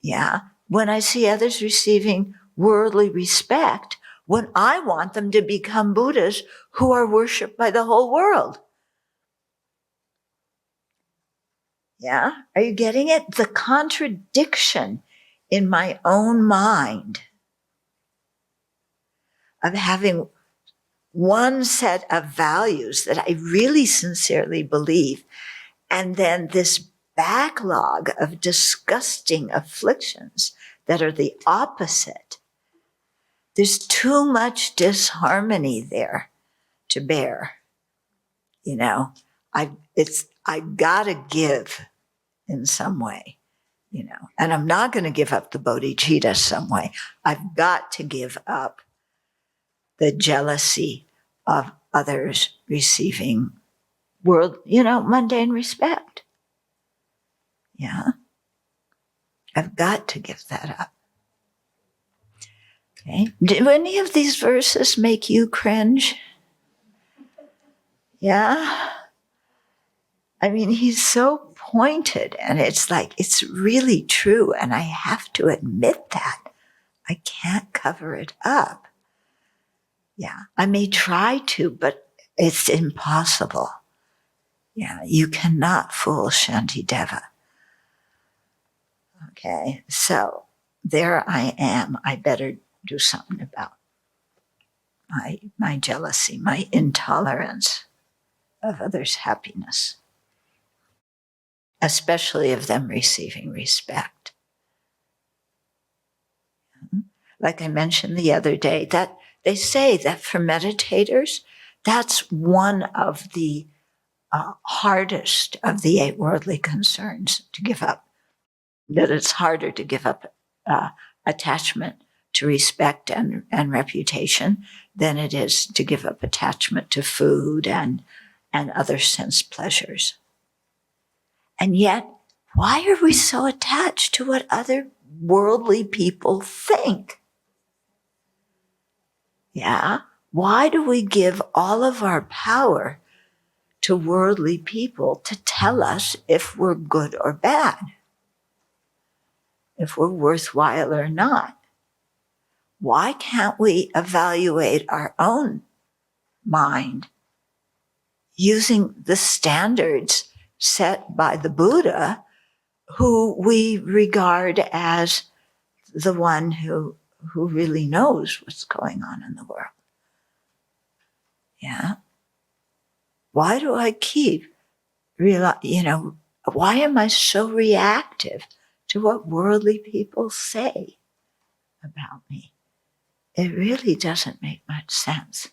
Yeah, when I see others receiving worldly respect, when I want them to become Buddhas who are worshipped by the whole world. Yeah, are you getting it? The contradiction in my own mind of having one set of values that I really sincerely believe, and then this backlog of disgusting afflictions that are the opposite. There's too much disharmony there to bear. I gotta give in some way, and I'm not going to give up the bodhicitta some way. I've got to give up the jealousy of others receiving mundane respect. Yeah. I've got to give that up. Okay. Do any of these verses make you cringe? Yeah. I mean, he's so pointed, and it's like, it's really true. And I have to admit that. I can't cover it up. Yeah. I may try to, but it's impossible. Yeah. You cannot fool Shantideva. Okay. So there I am. I better do something about my jealousy, my intolerance of others' happiness, especially of them receiving respect. Like I mentioned the other day, that they say that for meditators, that's one of the hardest of the 8 worldly concerns to give up. That it's harder to give up attachment to respect and reputation than it is to give up attachment to food and other sense pleasures. And yet, why are we so attached to what other worldly people think? Yeah? Why do we give all of our power to worldly people to tell us if we're good or bad, if we're worthwhile or not? Why can't we evaluate our own mind using the standards set by the Buddha, who we regard as the one who really knows what's going on in the world? Yeah. Why do I keep why am I so reactive to what worldly people say about me? It really doesn't make much sense.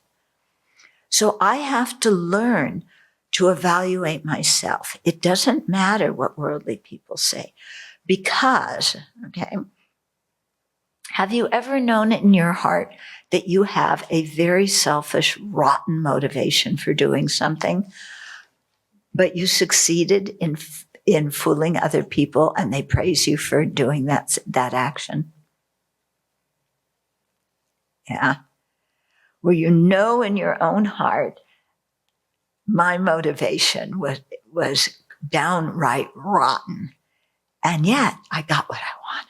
So I have to learn to evaluate myself. It doesn't matter what worldly people say, because, okay, have you ever known in your heart that you have a very selfish, rotten motivation for doing something, but you succeeded in fooling other people and they praise you for doing that action? Yeah. Where in your own heart, my motivation was downright rotten. And yet I got what I wanted.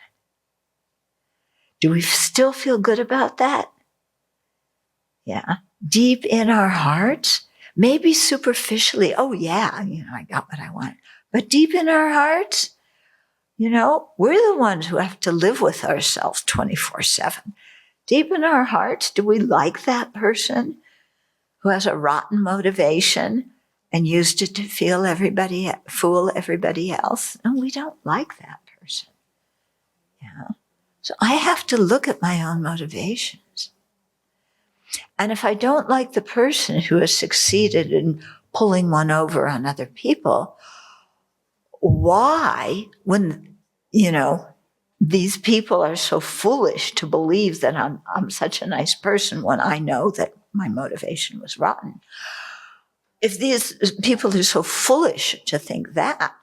Do we still feel good about that? Yeah. Deep in our hearts, maybe superficially, oh yeah, I got what I want. But deep in our hearts, we're the ones who have to live with ourselves 24/7. Deep in our hearts, do we like that person who has a rotten motivation and used it to fool everybody else? No, we don't like that person. Yeah. So I have to look at my own motivations. And if I don't like the person who has succeeded in pulling one over on other people, why, when, these people are so foolish to believe that I'm such a nice person when I know that my motivation was rotten? If these people are so foolish to think that,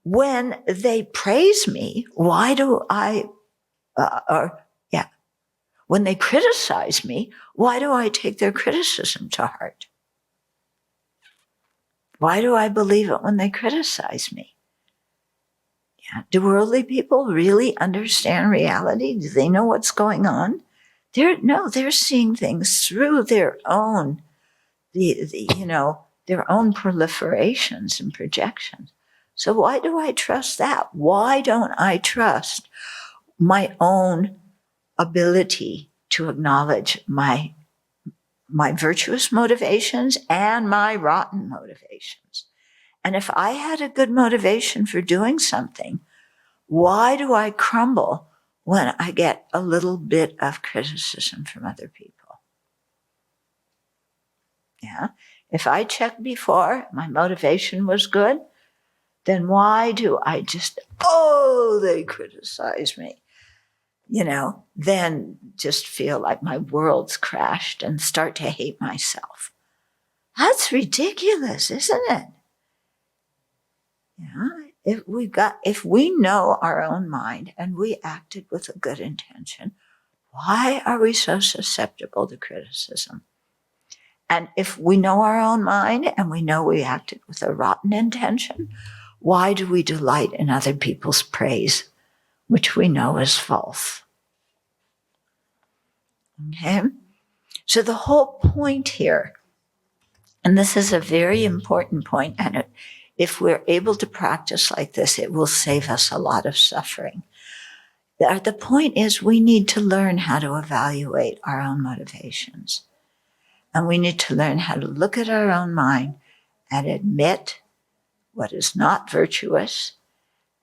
when they praise me, why do I, when they criticize me, why do I take their criticism to heart? Why do I believe it when they criticize me? Yeah. Do worldly people really understand reality? Do they know what's going on? They're seeing things through their own, their own proliferations and projections. So why do I trust that? Why don't I trust my own ability to acknowledge my virtuous motivations and my rotten motivations? And if I had a good motivation for doing something, why do I crumble when I get a little bit of criticism from other people? Yeah. If I checked before, my motivation was good, then why do I just, they criticize me? Then just feel like my world's crashed and start to hate myself. That's ridiculous, isn't it? Yeah. If we know our own mind and we acted with a good intention, why are we so susceptible to criticism? And if we know our own mind and we know we acted with a rotten intention, why do we delight in other people's praise, which we know is false? Okay? So the whole point here, and this is a very important point, and if we're able to practice like this, it will save us a lot of suffering. The point is we need to learn how to evaluate our own motivations. And we need to learn how to look at our own mind and admit what is not virtuous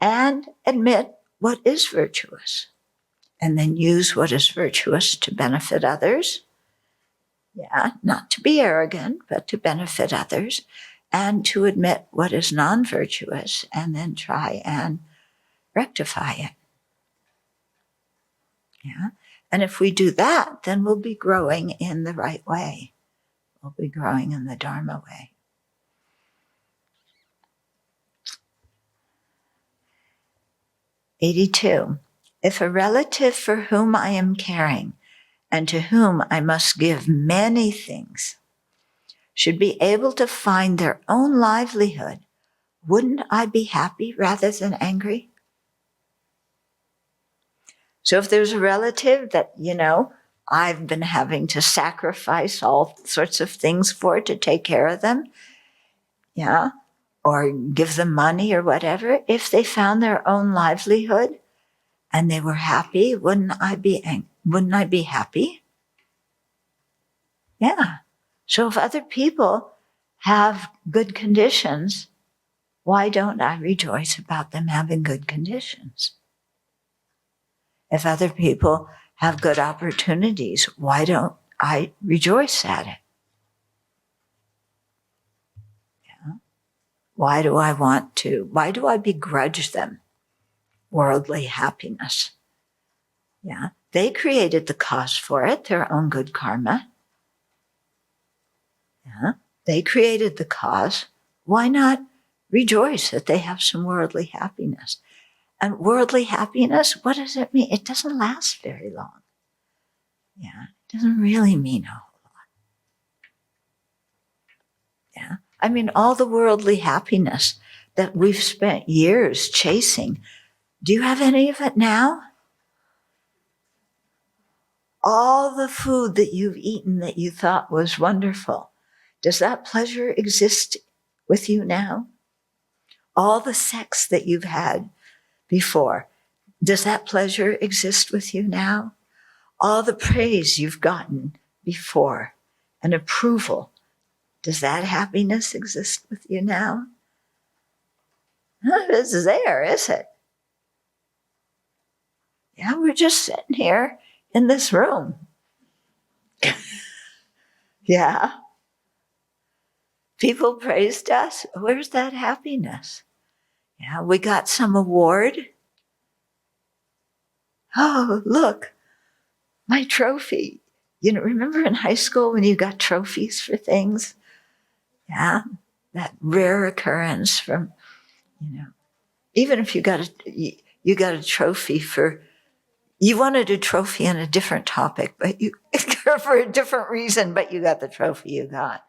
and admit what is virtuous. And then use what is virtuous to benefit others. Yeah, not to be arrogant, but to benefit others. And to admit what is non-virtuous and then try and rectify it. Yeah. And if we do that, then we'll be growing in the right way. We'll be growing in the Dharma way. '82. If a relative for whom I am caring and to whom I must give many things should be able to find their own livelihood, wouldn't I be happy rather than angry? So if there's a relative that, I've been having to sacrifice all sorts of things for to take care of them, yeah, or give them money or whatever, if they found their own livelihood and they were happy, wouldn't I be happy? Yeah. So if other people have good conditions, why don't I rejoice about them having good conditions? If other people have good opportunities, why don't I rejoice at it? Yeah. Why do I begrudge them worldly happiness? Yeah. They created the cause for it, their own good karma. Yeah. They created the cause. Why not rejoice that they have some worldly happiness? And worldly happiness, what does it mean? It doesn't last very long. Yeah. It doesn't really mean a whole lot. Yeah. I mean, all the worldly happiness that we've spent years chasing. Do you have any of it now? All the food that you've eaten that you thought was wonderful, does that pleasure exist with you now? All the sex that you've had before, does that pleasure exist with you now? All the praise you've gotten before and approval, does that happiness exist with you now? It's there, is it? Yeah, we're just sitting here in this room. Yeah. People praised us. Where's that happiness? Yeah, we got some award. Oh, look, my trophy. You know, remember in high school when you got trophies for things? Yeah, that rare occurrence from, you know, even if you got a trophy for, you wanted a trophy on a different topic, but you, for a different reason, but you got the trophy you got.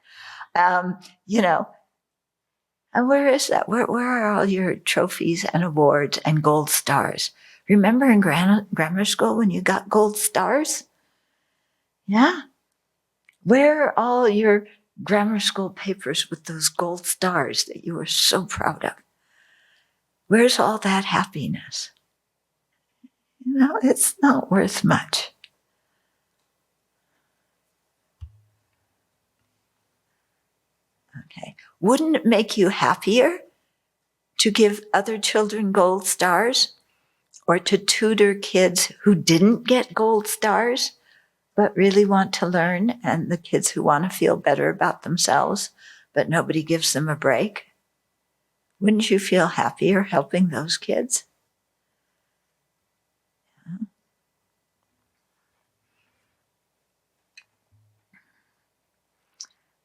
You know, and where is that? Where are all your trophies and awards and gold stars? Remember in grammar school when you got gold stars? Yeah. Where are all your grammar school papers with those gold stars that you were so proud of? Where's all that happiness? You know, it's not worth much. Okay. Wouldn't it make you happier to give other children gold stars or to tutor kids who didn't get gold stars but really want to learn, and the kids who want to feel better about themselves but nobody gives them a break? Wouldn't you feel happier helping those kids?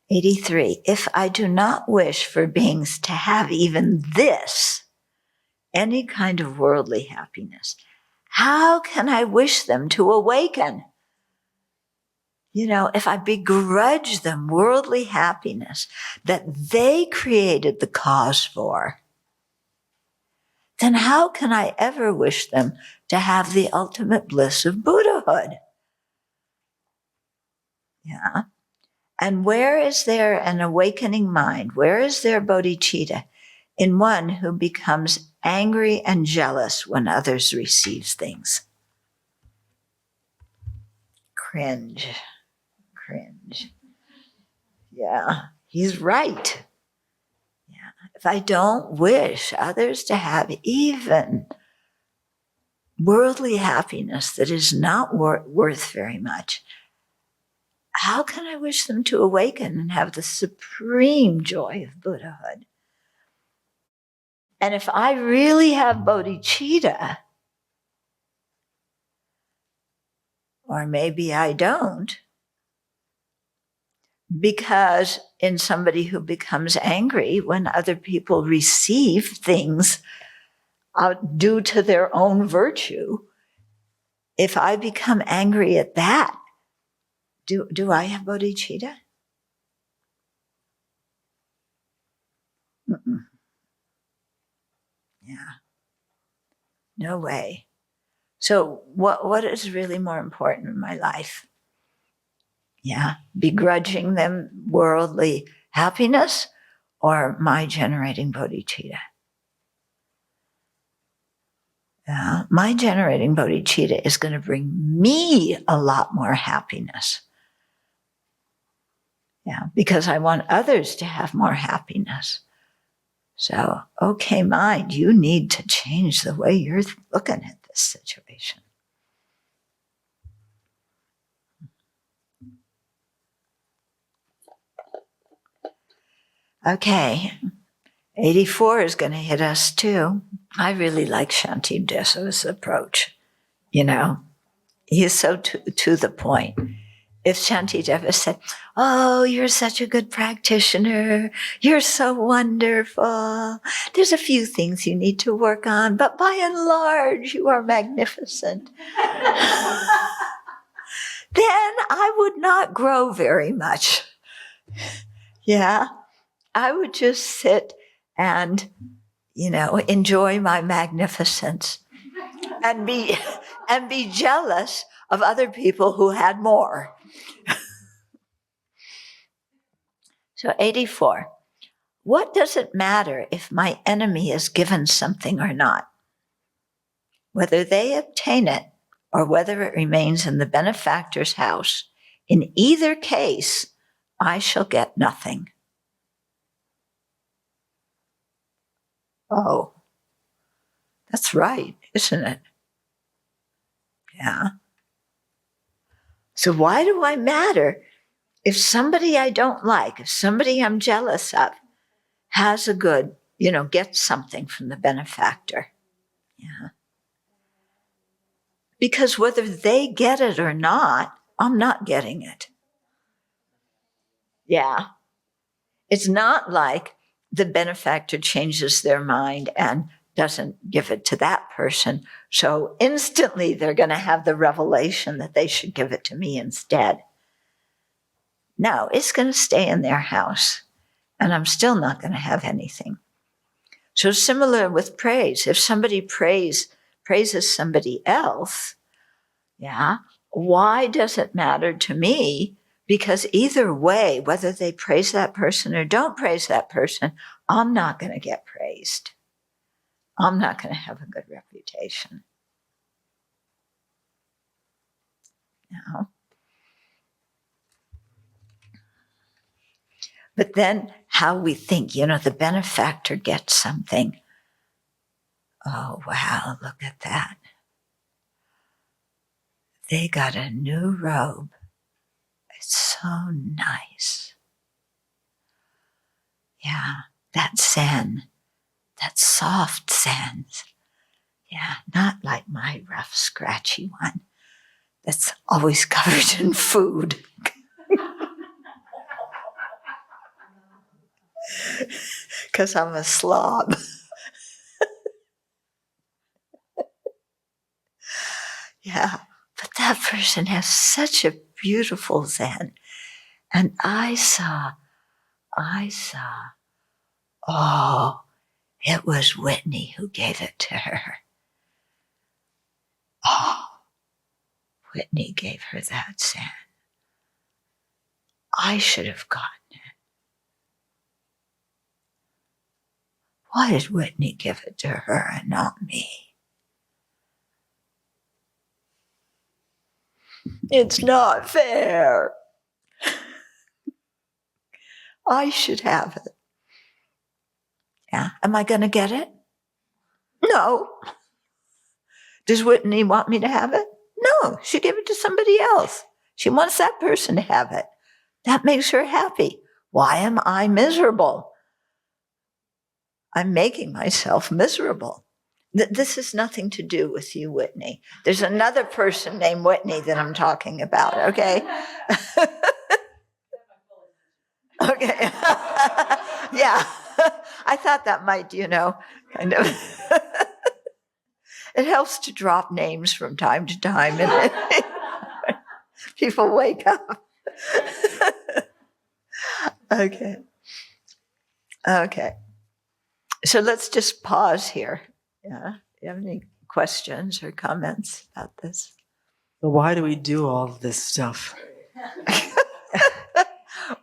83. If I do not wish for beings to have even this, any kind of worldly happiness, how can I wish them to awaken? You know, if I begrudge them worldly happiness that they created the cause for, then how can I ever wish them to have the ultimate bliss of Buddhahood? Yeah. And where is there an awakening mind? Where is there bodhicitta? In one who becomes angry and jealous when others receive things. Cringe. Yeah, he's right. Yeah. If I don't wish others to have even worldly happiness that is not worth very much, how can I wish them to awaken and have the supreme joy of Buddhahood? And if I really have bodhicitta, or maybe I don't, because in somebody who becomes angry when other people receive things due to their own virtue, if I become angry at that, do I have bodhicitta? Mm-mm. Yeah, no way. So what is really more important in my life? Yeah, begrudging them worldly happiness or my generating bodhicitta? My generating bodhicitta is going to bring me a lot more happiness. Yeah, because I want others to have more happiness. So, okay, mind, you need to change the way you're looking at this situation. Okay, 84 is going to hit us too. I really like Shantideva's approach. You know, he's so to the point. If Shantideva said, "Oh, you're such a good practitioner. You're so wonderful. There's a few things you need to work on, but by and large, you are magnificent." Then I would not grow very much. Yeah. I would just sit and, enjoy my magnificence and be jealous of other people who had more. So 84. What does it matter if my enemy is given something or not? Whether they obtain it or whether it remains in the benefactor's house, in either case, I shall get nothing. Oh, that's right, isn't it? Yeah. So why do I matter if somebody I don't like, if somebody I'm jealous of has a good, gets something from the benefactor? Yeah. Because whether they get it or not, I'm not getting it. Yeah. It's not like the benefactor changes their mind and doesn't give it to that person. So instantly they're going to have the revelation that they should give it to me instead. No, it's going to stay in their house, and I'm still not going to have anything. So similar with praise. If somebody praises somebody else, yeah, why does it matter to me? Because either way, whether they praise that person or don't praise that person, I'm not going to get praised. I'm not going to have a good reputation. But then how we think, the benefactor gets something. Oh, wow, look at that. They got a new robe. It's so nice. Yeah, that Zen, that soft Zen. Yeah, not like my rough, scratchy one that's always covered in food. Because I'm a slob. Yeah, but that person has such a beautiful Zen. And I saw, oh, it was Whitney who gave it to her. Oh, Whitney gave her that Zen. I should have gotten it. Why did Whitney give it to her and not me? It's not fair. I should have it. Yeah. Am I going to get it? No. Does Whitney want me to have it? No. She gave it to somebody else. She wants that person to have it. That makes her happy. Why am I miserable? I'm making myself miserable. This has nothing to do with you, Whitney. There's another person named Whitney that I'm talking about, okay? Okay. Yeah. I thought that might, kind of. It helps to drop names from time to time, and people wake up. Okay. So let's just pause here. Yeah. Do you have any questions or comments about this? So why do we do all of this stuff?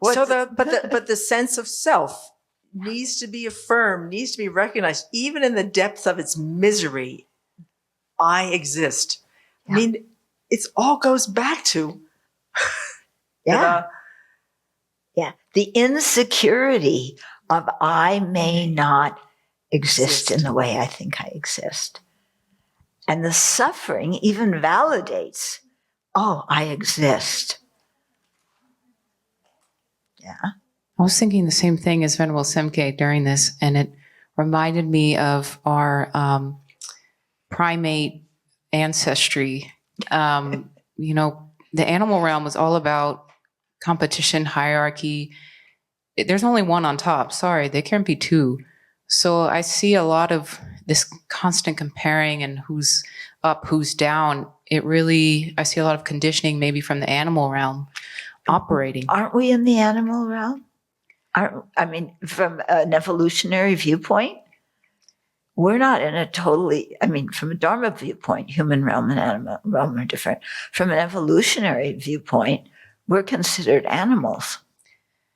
But the sense of self needs to be affirmed, needs to be recognized, even in the depth of its misery. I exist. Yeah. I mean, it all goes back to the insecurity of I may not exist in the way I think I exist. And the suffering even validates, oh, I exist. Yeah. I was thinking the same thing as Venerable Semke during this, and it reminded me of our primate ancestry. The animal realm was all about competition, hierarchy. There's only one on top. Sorry, there can't be two. So I see a lot of this constant comparing and who's up, who's down. I see a lot of conditioning maybe from the animal realm operating. Aren't we in the animal realm? I mean, from an evolutionary viewpoint, we're not in a totally, I mean, from a Dharma viewpoint, human realm and animal realm are different. From an evolutionary viewpoint, we're considered animals.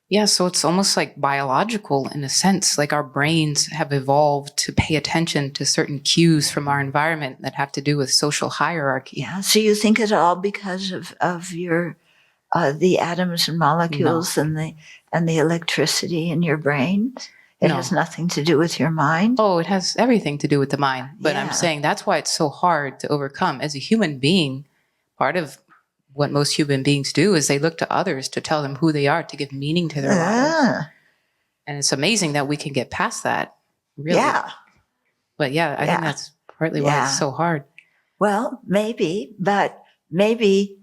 Yeah, so it's almost like biological in a sense, like our brains have evolved to pay attention to certain cues from our environment that have to do with social hierarchy. Yeah. So you think it's all because of your the atoms and molecules and the electricity in your brain? It has nothing to do with your mind? Oh, it has everything to do with the mind. But Yeah. I'm saying that's why it's so hard to overcome. As a human being, part of what most human beings do is they look to others to tell them who they are, to give meaning to their lives. And it's amazing that we can get past that, really. Yeah. But yeah, I think that's partly why it's so hard. Well, maybe, but maybe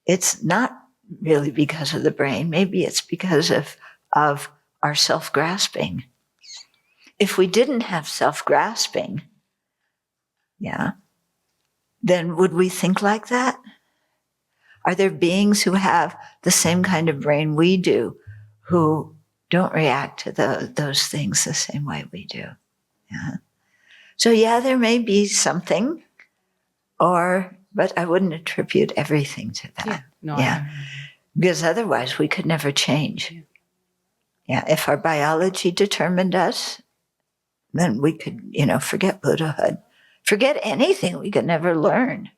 it's not really because of the brain. Maybe it's because of our self-grasping. If we didn't have self-grasping, then would we think like that? Are there beings who have the same kind of brain we do who don't react to those things the same way we do? Yeah. So there may be something, but I wouldn't attribute everything to that. Because otherwise we could never change. If our biology determined us, then we could, forget Buddhahood. Forget anything, we could never learn.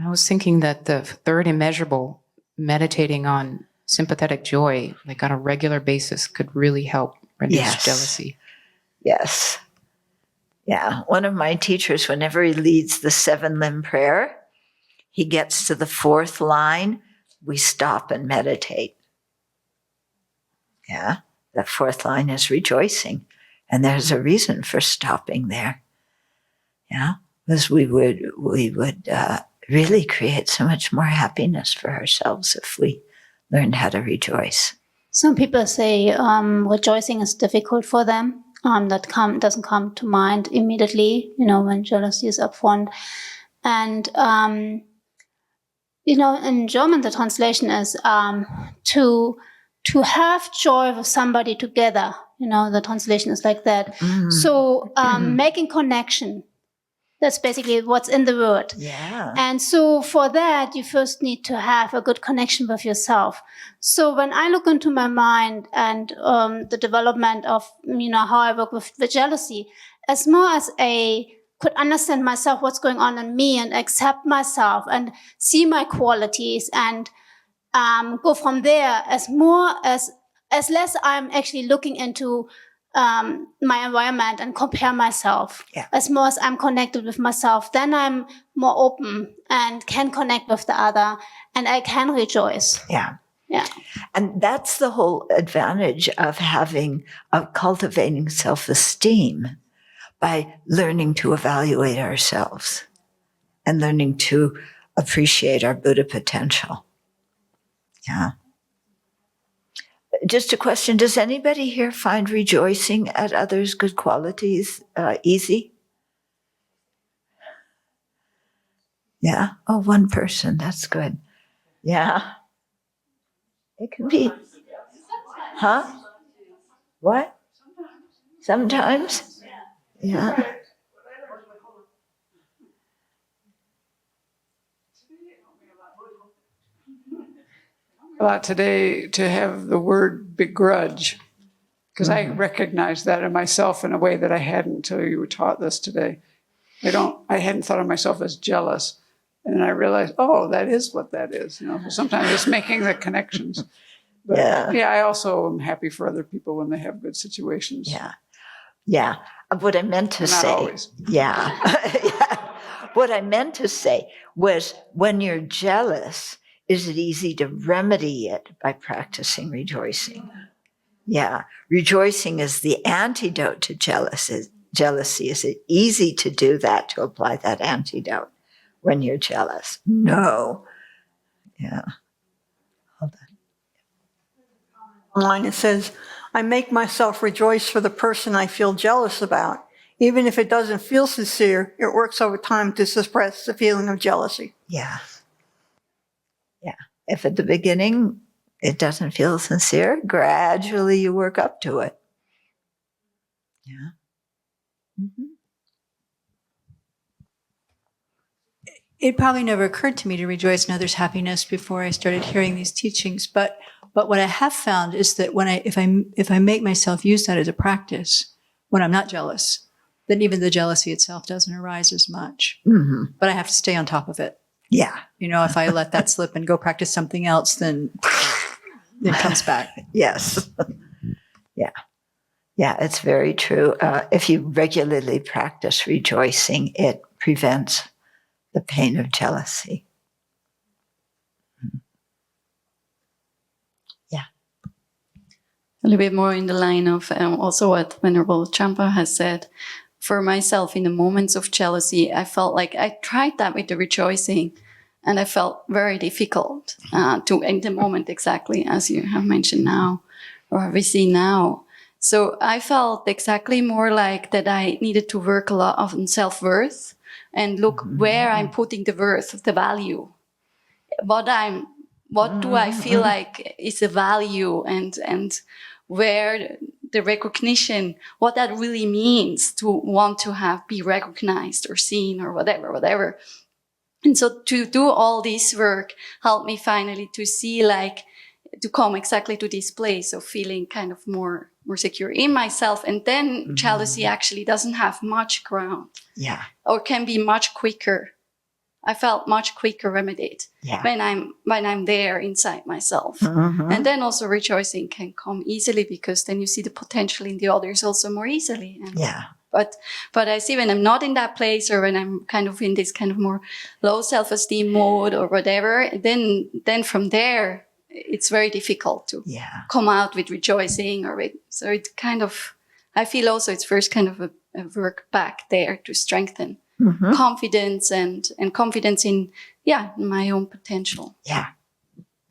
I was thinking that the third immeasurable, meditating on sympathetic joy, like on a regular basis, could really help reduce jealousy. Yes. Yeah. One of my teachers, whenever he leads the 7-limb prayer, he gets to the 4th line, we stop and meditate. Yeah. The 4th line is rejoicing. And there's a reason for stopping there. Yeah. Because we would really create so much more happiness for ourselves if we learned how to rejoice. Some people say rejoicing is difficult for them. That doesn't come to mind immediately, when jealousy is upfront. And, in German, the translation is to have joy with somebody together. The translation is like that. Mm-hmm. So making connection. That's basically what's in the word. Yeah. And so for that, you first need to have a good connection with yourself. So when I look into my mind and the development of, how I work with the jealousy, as more as I could understand myself, what's going on in me, and accept myself and see my qualities and go from there, as less I'm actually looking into my environment and compare myself. As more as I'm connected with myself, then I'm more open and can connect with the other, and I can rejoice. Yeah. And that's the whole advantage of cultivating self-esteem, by learning to evaluate ourselves and learning to appreciate our Buddha potential. Yeah. Just a question, does anybody here find rejoicing at others' good qualities easy? Yeah? Oh, one person, that's good. Yeah. It can be. Huh? What? Sometimes? Yeah. Today to have the word begrudge, because I recognize that in myself in a way that I hadn't until you were taught this today. I hadn't thought of myself as jealous, and I realized, that is what that is. Sometimes it's making the connections. But I also am happy for other people when they have good situations. Yeah. What I meant to say. Not always. What I meant to say was, when you're jealous, is it easy to remedy it by practicing rejoicing? Yeah. Rejoicing is the antidote to jealousy. Is it easy to do that, to apply that antidote when you're jealous? No. Yeah. Hold on. Line, it says, I make myself rejoice for the person I feel jealous about. Even if it doesn't feel sincere, it works over time to suppress the feeling of jealousy. Yeah. If at the beginning it doesn't feel sincere, gradually you work up to it. Yeah. Mm-hmm. It probably never occurred to me to rejoice in others' happiness before I started hearing these teachings. But what I have found is that if I make myself use that as a practice, when I'm not jealous, then even the jealousy itself doesn't arise as much. Mm-hmm. But I have to stay on top of it. Yeah. You know, if I let that slip and go practice something else, then it comes back. Yes. Yeah. Yeah, it's very true. If you regularly practice rejoicing, it prevents the pain of jealousy. Yeah. A little bit more in the line of also what Venerable Champa has said. For myself, in the moments of jealousy, I felt like I tried that with the rejoicing, and I felt very difficult to in the moment, exactly as you have mentioned now, or we see now. So I felt exactly more like that I needed to work a lot on self-worth and look where I'm putting the worth, the value. What do I feel like is a value, and where the recognition, what that really means to want to be recognized or seen or whatever. And so to do all this work helped me finally to see, like, to come exactly to this place of feeling kind of more secure in myself. And then jealousy actually doesn't have much ground. Yeah. Or can be much quicker. I felt much quicker remedied when I'm there inside myself. Mm-hmm. And then also rejoicing can come easily, because then you see the potential in the others also more easily. And, Yeah. But I see when I'm not in that place, or when I'm kind of in this kind of more low self-esteem mode or whatever, then from there, it's very difficult to come out with rejoicing so it kind of, I feel also it's first kind of a work back there to strengthen confidence and confidence in my own potential. Yeah,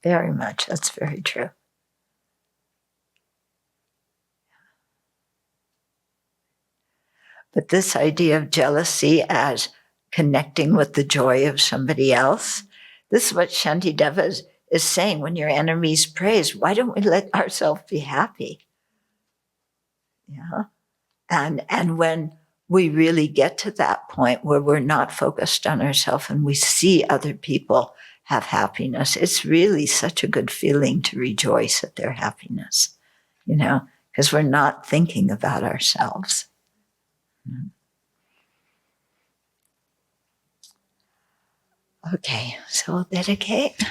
very much. That's very true. But this idea of jealousy as connecting with the joy of somebody else, this is what Shantideva is saying. When your enemies praise, why don't we let ourselves be happy? Yeah. And when we really get to that point where we're not focused on ourselves and we see other people have happiness, it's really such a good feeling to rejoice at their happiness, you know, because we're not thinking about ourselves. Okay, so we'll dedicate.